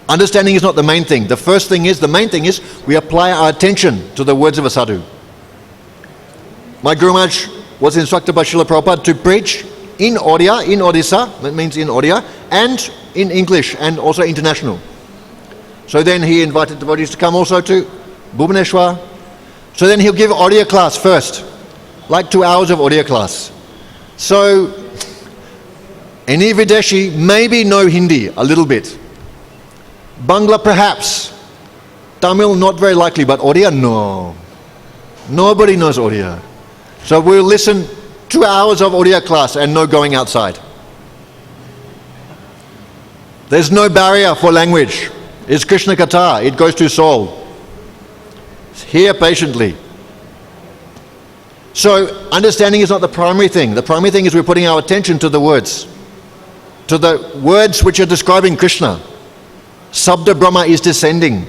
Understanding is not the main thing. The main thing is we apply our attention to the words of a sadhu. My Guru Maharaj was instructed by Srila Prabhupada to preach in Odia, in Odisha, that means in Odia, and in English, and also international. So then he invited devotees to come also to Bhubaneswar. So then he'll give Odia class first, like 2 hours of Odia class. So any Videshi maybe know Hindi a little bit. Bangla perhaps. Tamil not very likely, but Odia no. Nobody knows Odia. So we'll listen 2 hours of Odia class and no going outside. There's no barrier for language. It's Krishna Katha, it goes to soul. Hear patiently. So understanding is not the primary thing. The primary thing is we're putting our attention to the words. To the words which are describing Krishna. Sabda Brahma is descending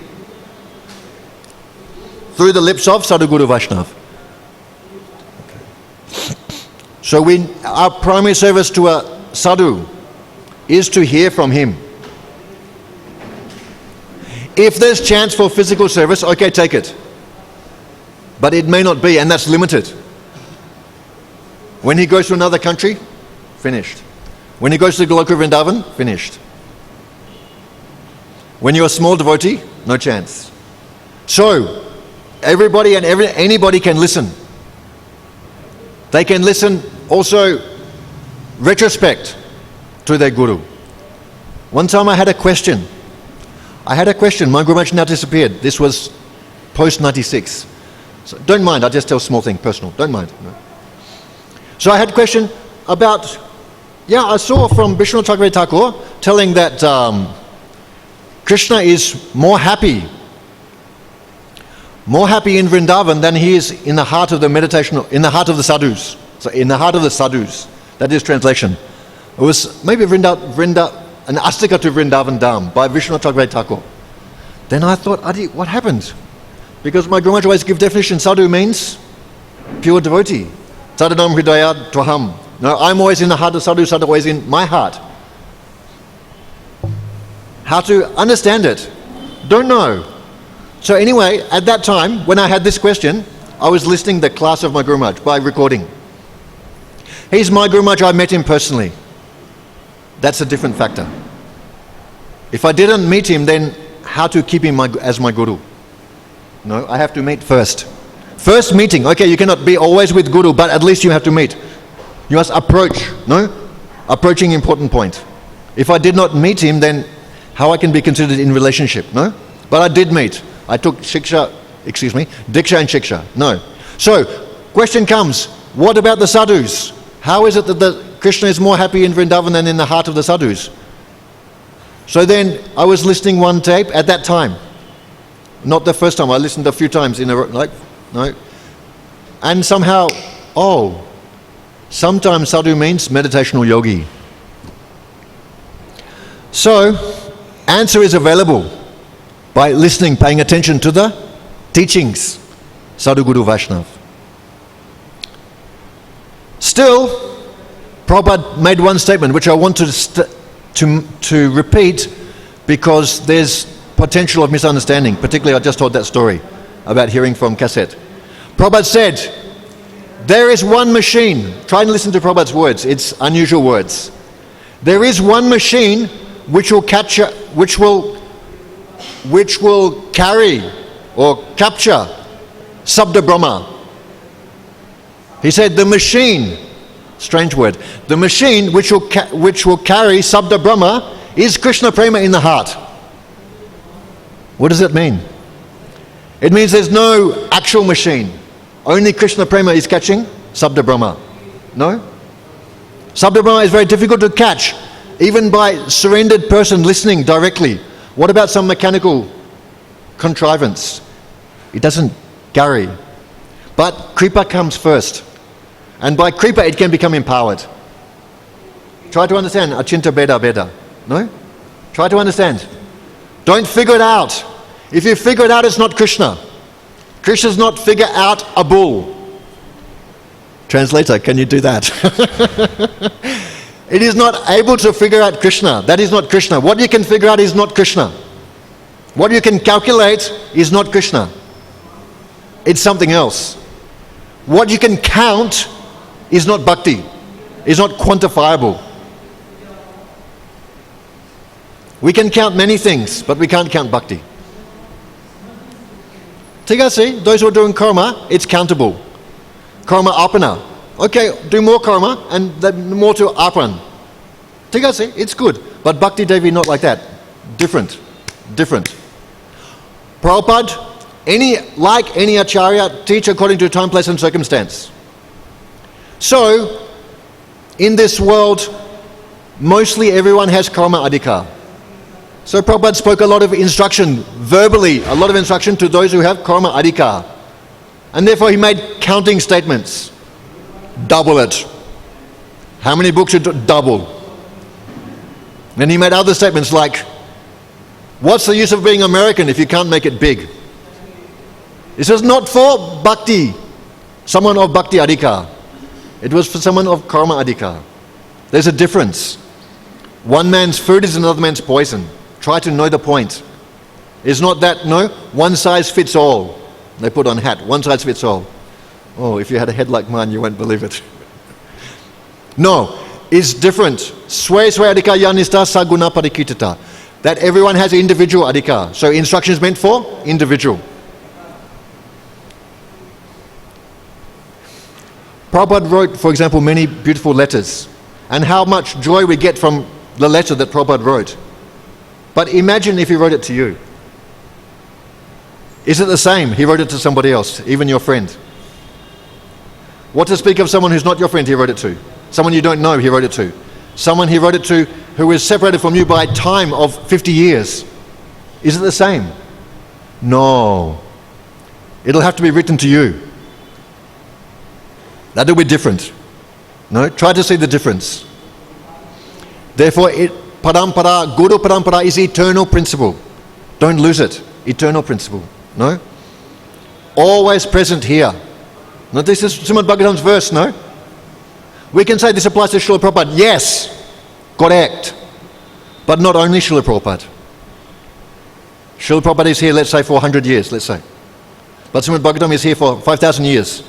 through the lips of Sadhguru Vaishnav. So our primary service to a sadhu is to hear from him. If there's chance for physical service, okay, take it. But it may not be, and that's limited. When he goes to another country, finished. When he goes to Goloka Vrindavan, finished. When you're a small devotee, no chance. So, everybody and anybody can listen. They can listen also retrospect to their guru. One time I had a question. My Guru Maharaj now disappeared. This was post-96. So don't mind, I'll just tell a small thing, personal, don't mind. No. So I had a question about, I saw from Vishnu Chakravarti Thakur telling that Krishna is more happy in Vrindavan than he is in the heart of the meditation, in the heart of the sadhus. So in the heart of the sadhus, that is translation. It was maybe an Astika to Vrindavan Dham by Vishnu Chakravarti Thakur. Then I thought, Adi, what happened? Because my Guru Maharaj always give definition, sadhu means pure devotee. Sadhanam hridaya tvaham. No, I'm always in the heart of sadhu, sadhu always in my heart. How to understand it? Don't know. So anyway, at that time, when I had this question, I was listening to the class of my Guru Maharaj by recording. He's my Guru Maharaj, I met him personally. That's a different factor. If I didn't meet him, then how to keep him as my Guru? No, I have to meet first. First meeting, okay, you cannot be always with Guru, but at least you have to meet. You must approach, no? approaching important point. If I did not meet him, then how I can be considered in relationship, no? But I did meet. I took Diksha and Shiksha, no. So, question comes, what about the sadhus? How is it that Krishna is more happy in Vrindavan than in the heart of the sadhus? So then, I was listening one tape at that time. Not the first time, I listened a few times in a row, no. And somehow, sometimes sadhu means meditational yogi. So, answer is available by listening, paying attention to the teachings, Sadhu Guru Vaishnav. Still, Prabhupada made one statement which I want to repeat because there's potential of misunderstanding. Particularly, I just told that story about hearing from cassette. Prabhupada said, there is one machine. Try and listen to Prabhupada's words. It's unusual words. There is one machine which will carry or capture Sabda Brahma. He said the machine, strange word, the machine which will carry Sabda Brahma is Krishna Prema in the heart. What does it mean? It means there's no actual machine. Only Krishna Prema is catching Sabda Brahma. No? Sabda Brahma is very difficult to catch, even by surrendered person listening directly. What about some mechanical contrivance? It doesn't carry. But Kripa comes first. And by Kripa it can become empowered. Try to understand. Achinta Beda. No? Try to understand. Don't figure it out. If you figure it out, it's not Krishna. Krishna's not figure out a bull. Translator, can you do that? It is not able to figure out Krishna. That is not Krishna. What you can figure out is not Krishna. What you can calculate is not Krishna. It's something else. What you can count is not bhakti. It's not quantifiable. We can count many things, but we can't count bhakti. Tigasi, those who are doing karma, it's countable. Karma arpana. Okay, do more karma and then more to arpan. Tigasi, it's good. But Bhakti Devi not like that. Different. Prabhupada, any acharya, teach according to time, place and circumstance. So, in this world, mostly everyone has karma adhikar. So Prabhupada spoke a lot of instruction, verbally, a lot of instruction to those who have karma adhikar. And therefore he made counting statements. Double it. How many books should double? Then he made other statements like, what's the use of being American if you can't make it big? This was not for bhakti, someone of bhakti adhikar. It was for someone of karma adhikar. There's a difference. One man's food is another man's poison. Try to know the point. It's not that, no, one size fits all. They put on hat, one size fits all. Oh, if you had a head like mine, you won't believe it. No, it's different. Sway adhikar yanista saguna parikitata. That everyone has individual adhikar. So instruction is meant for individual. Prabhupada wrote, for example, many beautiful letters. And how much joy we get from the letter that Prabhupada wrote. But imagine if he wrote it to you. Is it the same? He wrote it to somebody else, even your friend. What to speak of someone who's not your friend he wrote it to? Someone you don't know he wrote it to. Someone he wrote it to who is separated from you by time of 50 years. Is it the same? No. It'll have to be written to you. That'll be different. No? Try to see the difference. Therefore, parampara, Guru parampara is eternal principle. Don't lose it. Eternal principle. No? Always present here. Now this is Srimad Bhagavatam's verse, no? We can say this applies to Srila Prabhupada. Yes, correct. But not only Srila Prabhupada. Srila Prabhupada is here, let's say, for 100 years, let's say. But Srimad Bhagavatam is here for 5,000 years.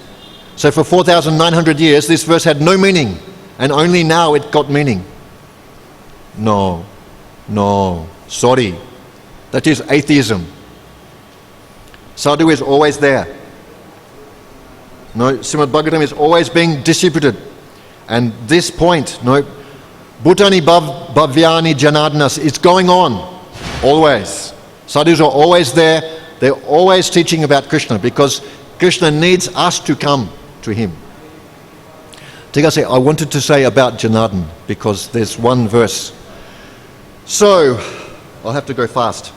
So for 4,900 years, this verse had no meaning. And only now it got meaning. No, sorry. That is atheism. Sadhu is always there. No, Srimad Bhagavatam is always being distributed. And this point, no, Bhutani bhavyani janardanas. It's going on, always. Sadhus are always there. They're always teaching about Krishna because Krishna needs us to come to him. Tigase, I wanted to say about Janardan because there's one verse. So, I'll have to go fast.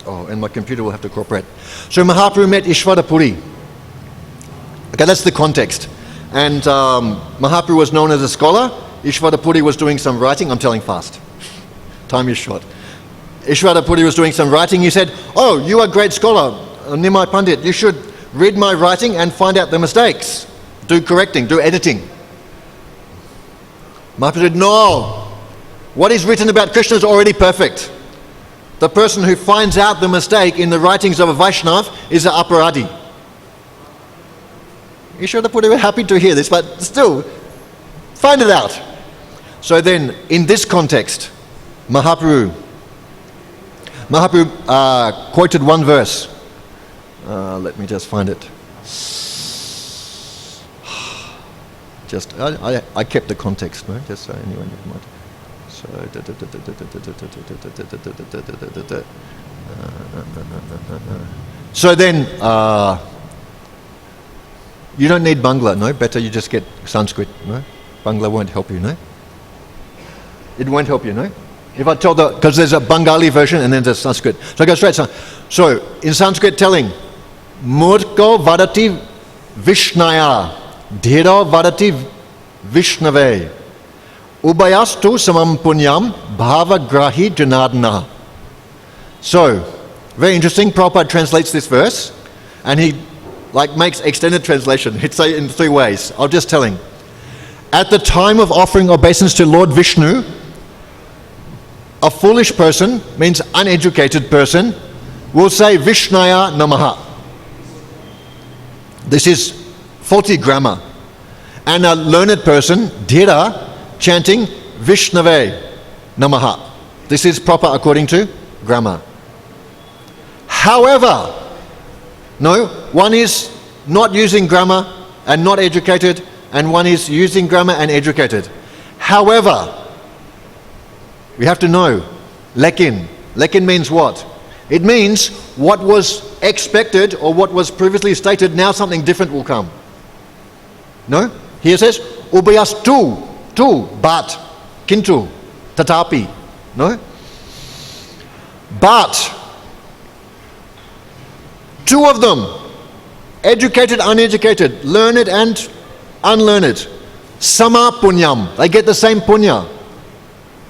Oh, and my computer will have to cooperate. So Mahaprabhu met Ishvarapuri. Okay, that's the context. And Mahaprabhu was known as a scholar. Ishvarapuri was doing some writing. I'm telling fast. Time is short. Ishvarapuri was doing some writing. He said, oh, you are a great scholar, Nimai Pandit. You should read my writing and find out the mistakes. Do correcting, do editing. Mahaprabhu said, no. What is written about Krishna is already perfect. The person who finds out the mistake in the writings of a Vaishnav is an aparadhi. Ishvarapuri were happy to hear this, but still, find it out. So then, in this context, Mahaprabhu quoted one verse. Let me just find it. Just I kept the context, no? Just so anyone might. So then, you don't need Bangla, no? Better you just get Sanskrit, no? Bangla won't help you, no? It won't help you, no? If I tell because there's a Bengali version and then there's Sanskrit. So I go straight. So in Sanskrit telling, Murko vadati Vishnaya, Dhira vadati Vishnave, Ubayastu samam punyam bhavagrahi janardana. So, very interesting. Prabhupada translates this verse and he makes extended translation. He'd say it in three ways. I'll just tell him. At the time of offering obeisance to Lord Vishnu, a foolish person, means uneducated person, will say Vishnaya Namaha. This is faulty grammar. And a learned person, Dhira, chanting Vishnave Namaha. This is proper according to grammar. However, no, one is not using grammar and not educated, and one is using grammar and educated. However, we have to know, lekin. Lekin means what? It means what was expected or what was previously stated, now something different will come. No? Here it says, ubayas tu, but, kintu, tatapi. No? But, two of them, educated, uneducated, learned and unlearned, sama punyam, they get the same punya.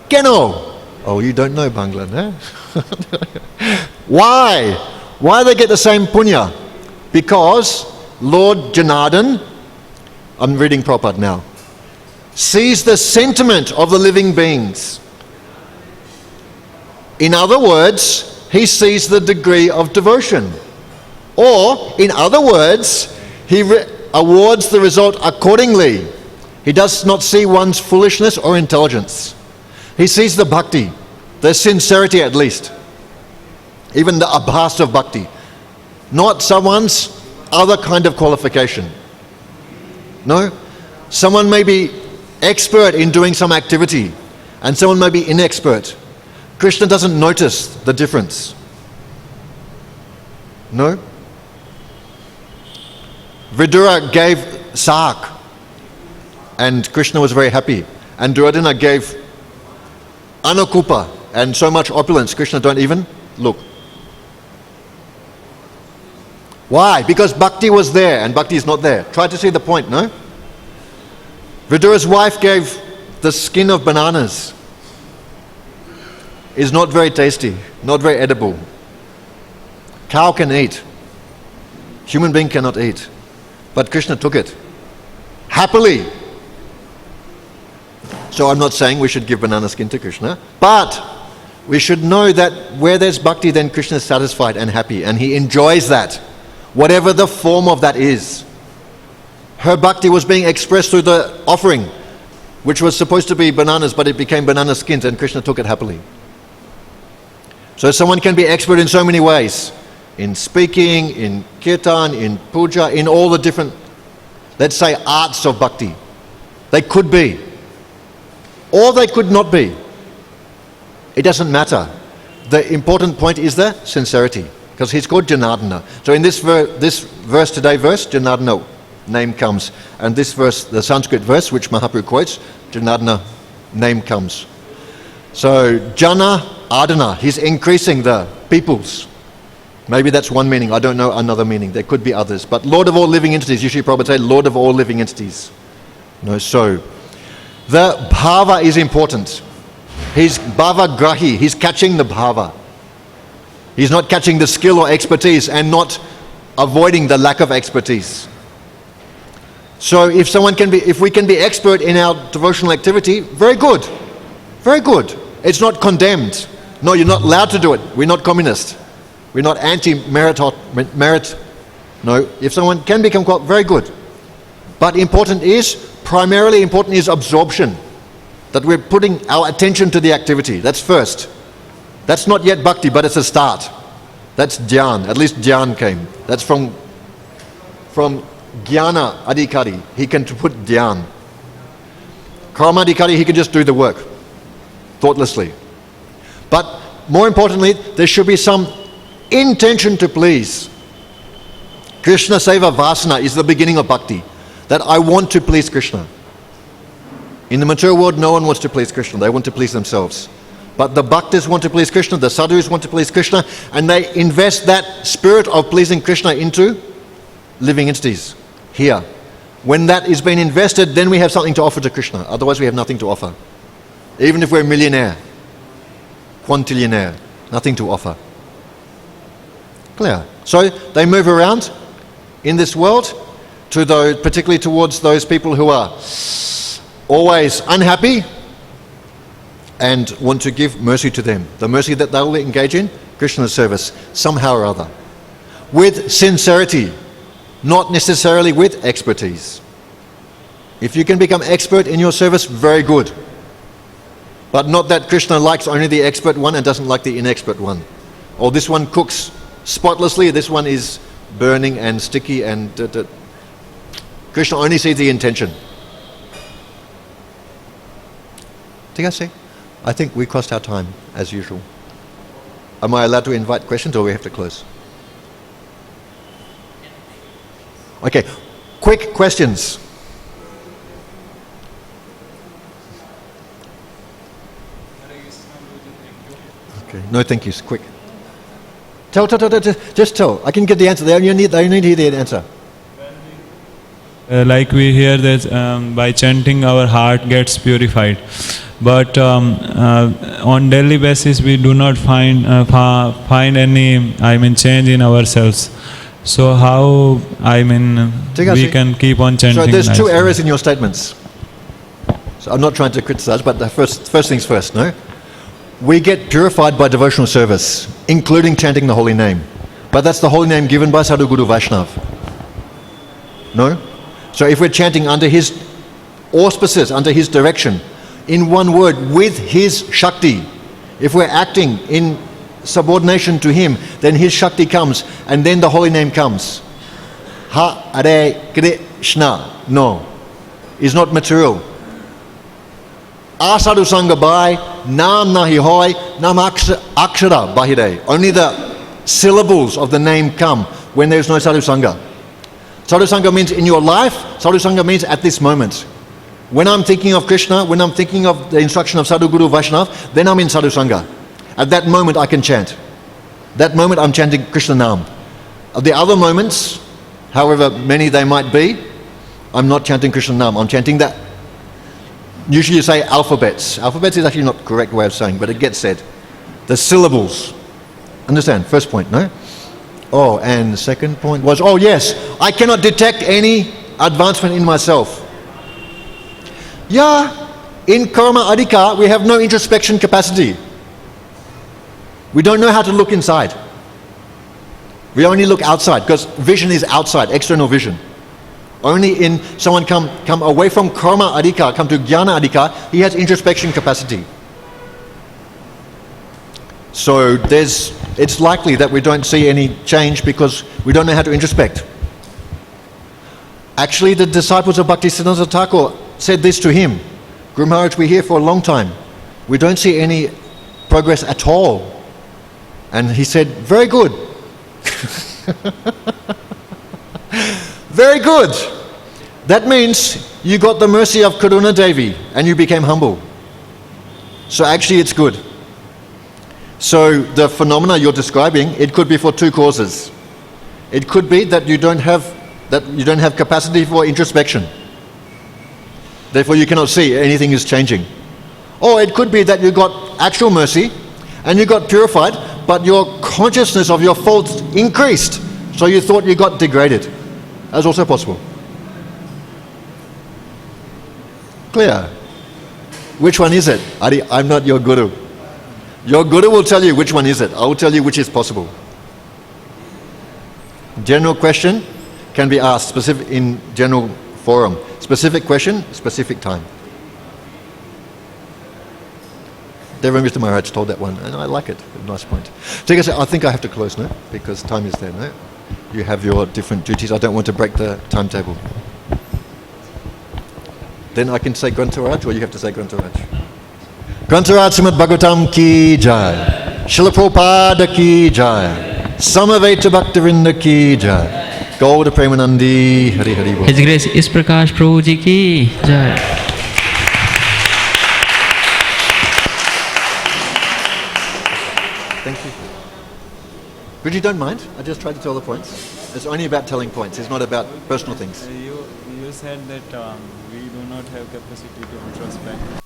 Keno. Oh, you don't know Bangla, no? Why? Why they get the same punya? Because Lord Janardan, I'm reading Prabhupada now, sees the sentiment of the living beings. In other words, he sees the degree of devotion. Or, in other words, he awards the result accordingly. He does not see one's foolishness or intelligence. He sees the bhakti, the sincerity at least, even the abhas of bhakti, not someone's other kind of qualification. No? Someone may be expert in doing some activity and someone may be inexpert. Krishna doesn't notice the difference. No? Vidura gave sak and Krishna was very happy, and Duryodhana gave Anakupa and so much opulence, Krishna don't even look. Why? Because bhakti was there and bhakti is not there. Try to see the point, no? Vidura's wife gave the skin of bananas. Is not very tasty, not very edible. Cow can eat. Human being cannot eat. But Krishna took it. Happily. So I'm not saying we should give banana skin to Krishna, but we should know that where there's bhakti, then Krishna is satisfied and happy, and he enjoys that, whatever the form of that is. Her bhakti was being expressed through the offering, which was supposed to be bananas, but it became banana skins, and Krishna took it happily. So someone can be expert in so many ways, in speaking, in kirtan, in puja, in all the different, let's say, arts of bhakti. They could be. or they could not be. It doesn't matter. The important point is the sincerity, because he's called Janardana. So in this verse today, Janardana name comes, and this verse, the Sanskrit verse which Mahaprabhu quotes, Janardana name comes. So Jana Adana, he's increasing the peoples. Maybe that's one meaning, I don't know another meaning, there could be others. But Lord of all living entities, usually Prabhupada say Lord of all living entities. No, so the bhava is important. He's bhava grahi, he's catching the bhava. He's not catching the skill or expertise and not avoiding the lack of expertise. So if we can be expert in our devotional activity, very good. Very good. It's not condemned. No, you're not allowed to do it. We're not communist. We're not anti-merit. No, if someone can become qualified, very good. But primarily important is absorption. That we're putting our attention to the activity. That's first. That's not yet bhakti, but it's a start. That's dhyan. At least dhyan came. That's from jnana adhikari. He can put dhyan. Karma adhikari, he can just do the work thoughtlessly. But more importantly, there should be some intention to please. Krishna Seva Vasana is the beginning of bhakti. That I want to please Krishna. In the mature world, no one wants to please Krishna. They want to please themselves. But the bhaktas want to please Krishna, the sadhus want to please Krishna, and they invest that spirit of pleasing Krishna into living entities here. When that is being invested, then we have something to offer to Krishna. Otherwise, we have nothing to offer. Even if we're a millionaire, quintillionaire, nothing to offer. Clear. So they move around in this world, particularly towards those people who are always unhappy and want to give mercy to them. The mercy that they will engage in, Krishna's service, somehow or other. With sincerity, not necessarily with expertise. If you can become expert in your service, very good. But not that Krishna likes only the expert one and doesn't like the inexpert one. Or this one cooks spotlessly, this one is burning and sticky and... Krishna only sees the intention. Did I say? I think we crossed our time, as usual. Am I allowed to invite questions or we have to close? Okay, quick questions. Okay, no thank yous, quick. Tell, just tell. I can get the answer. They only need to hear the answer. Like we hear that by chanting our heart gets purified. But on daily basis we do not find any, change in ourselves. So how, we can keep on chanting? So there's two errors in your statements. So I'm not trying to criticize, but the first things first, no? We get purified by devotional service, including chanting the holy name. But that's the holy name given by Sadhu Guru Vaishnav. No? So if we're chanting under his auspices, under his direction, in one word, with his Shakti, if we're acting in subordination to him, then his Shakti comes, and then the holy name comes. Hare Krishna, no, is not material. Asadu Sangha Bhai, Nam Nahi Hoy, Nam Akshara Bahire. Only the syllables of the name come when there is no Sadhu Sangha. Sadhu Sangha means in your life, Sadhu Sangha means at this moment. When I'm thinking of Krishna, when I'm thinking of the instruction of Sadhu Guru Vaishnav, then I'm in Sadhu Sangha. At that moment I can chant. That moment I'm chanting Krishna Nam. At the other moments, however many they might be, I'm not chanting Krishna Nam, I'm chanting that. Usually you say alphabets. Alphabets is actually not the correct way of saying, but it gets said. The syllables. Understand? First point, no? Oh, and the second point was, oh yes, I cannot detect any advancement in myself. Yeah, in karma adhika, we have no introspection capacity. We don't know how to look inside. We only look outside, because vision is outside, external vision. Only in someone come away from karma adhika, come to jnana adhika, he has introspection capacity. So it's likely that we don't see any change because we don't know how to introspect. Actually, the disciples of Bhaktisiddhanta Thakur said this to him. Guru Maharaj, we're here for a long time. We don't see any progress at all. And he said, very good. Very good. That means you got the mercy of Karuna Devi and you became humble. So actually it's good. So the phenomena you're describing, it could be for two causes. It could be that you don't have capacity for introspection. Therefore you cannot see anything is changing. Or it could be that you got actual mercy and you got purified, but your consciousness of your faults increased. So you thought you got degraded. That's also possible. Clear? Which one is it? Adi, I'm not your guru. Your guru will tell you which one is it. I will tell you which is possible. General question can be asked specific in general forum. Specific question, specific time. Devan Mr. Maharaj told that one, and I like it. Nice point. So I think I have to close now, because time is there, no? You have your different duties. I don't want to break the timetable. Then I can say Grantaraj, or you have to say Grantaraj? Grantaraj Srimad Bhagavatam ki jai. Srila Prabhupada ki jai. Samaveta Bhaktivinoda ki jai. Gauda Premanandi Hari Hari Bol. His Grace is Prakash Prabhu ji ki jai. Thank you. But you don't mind? I just tried to tell the points. It's only about telling points. It's not about personal things. You said that we do not have capacity to introspect.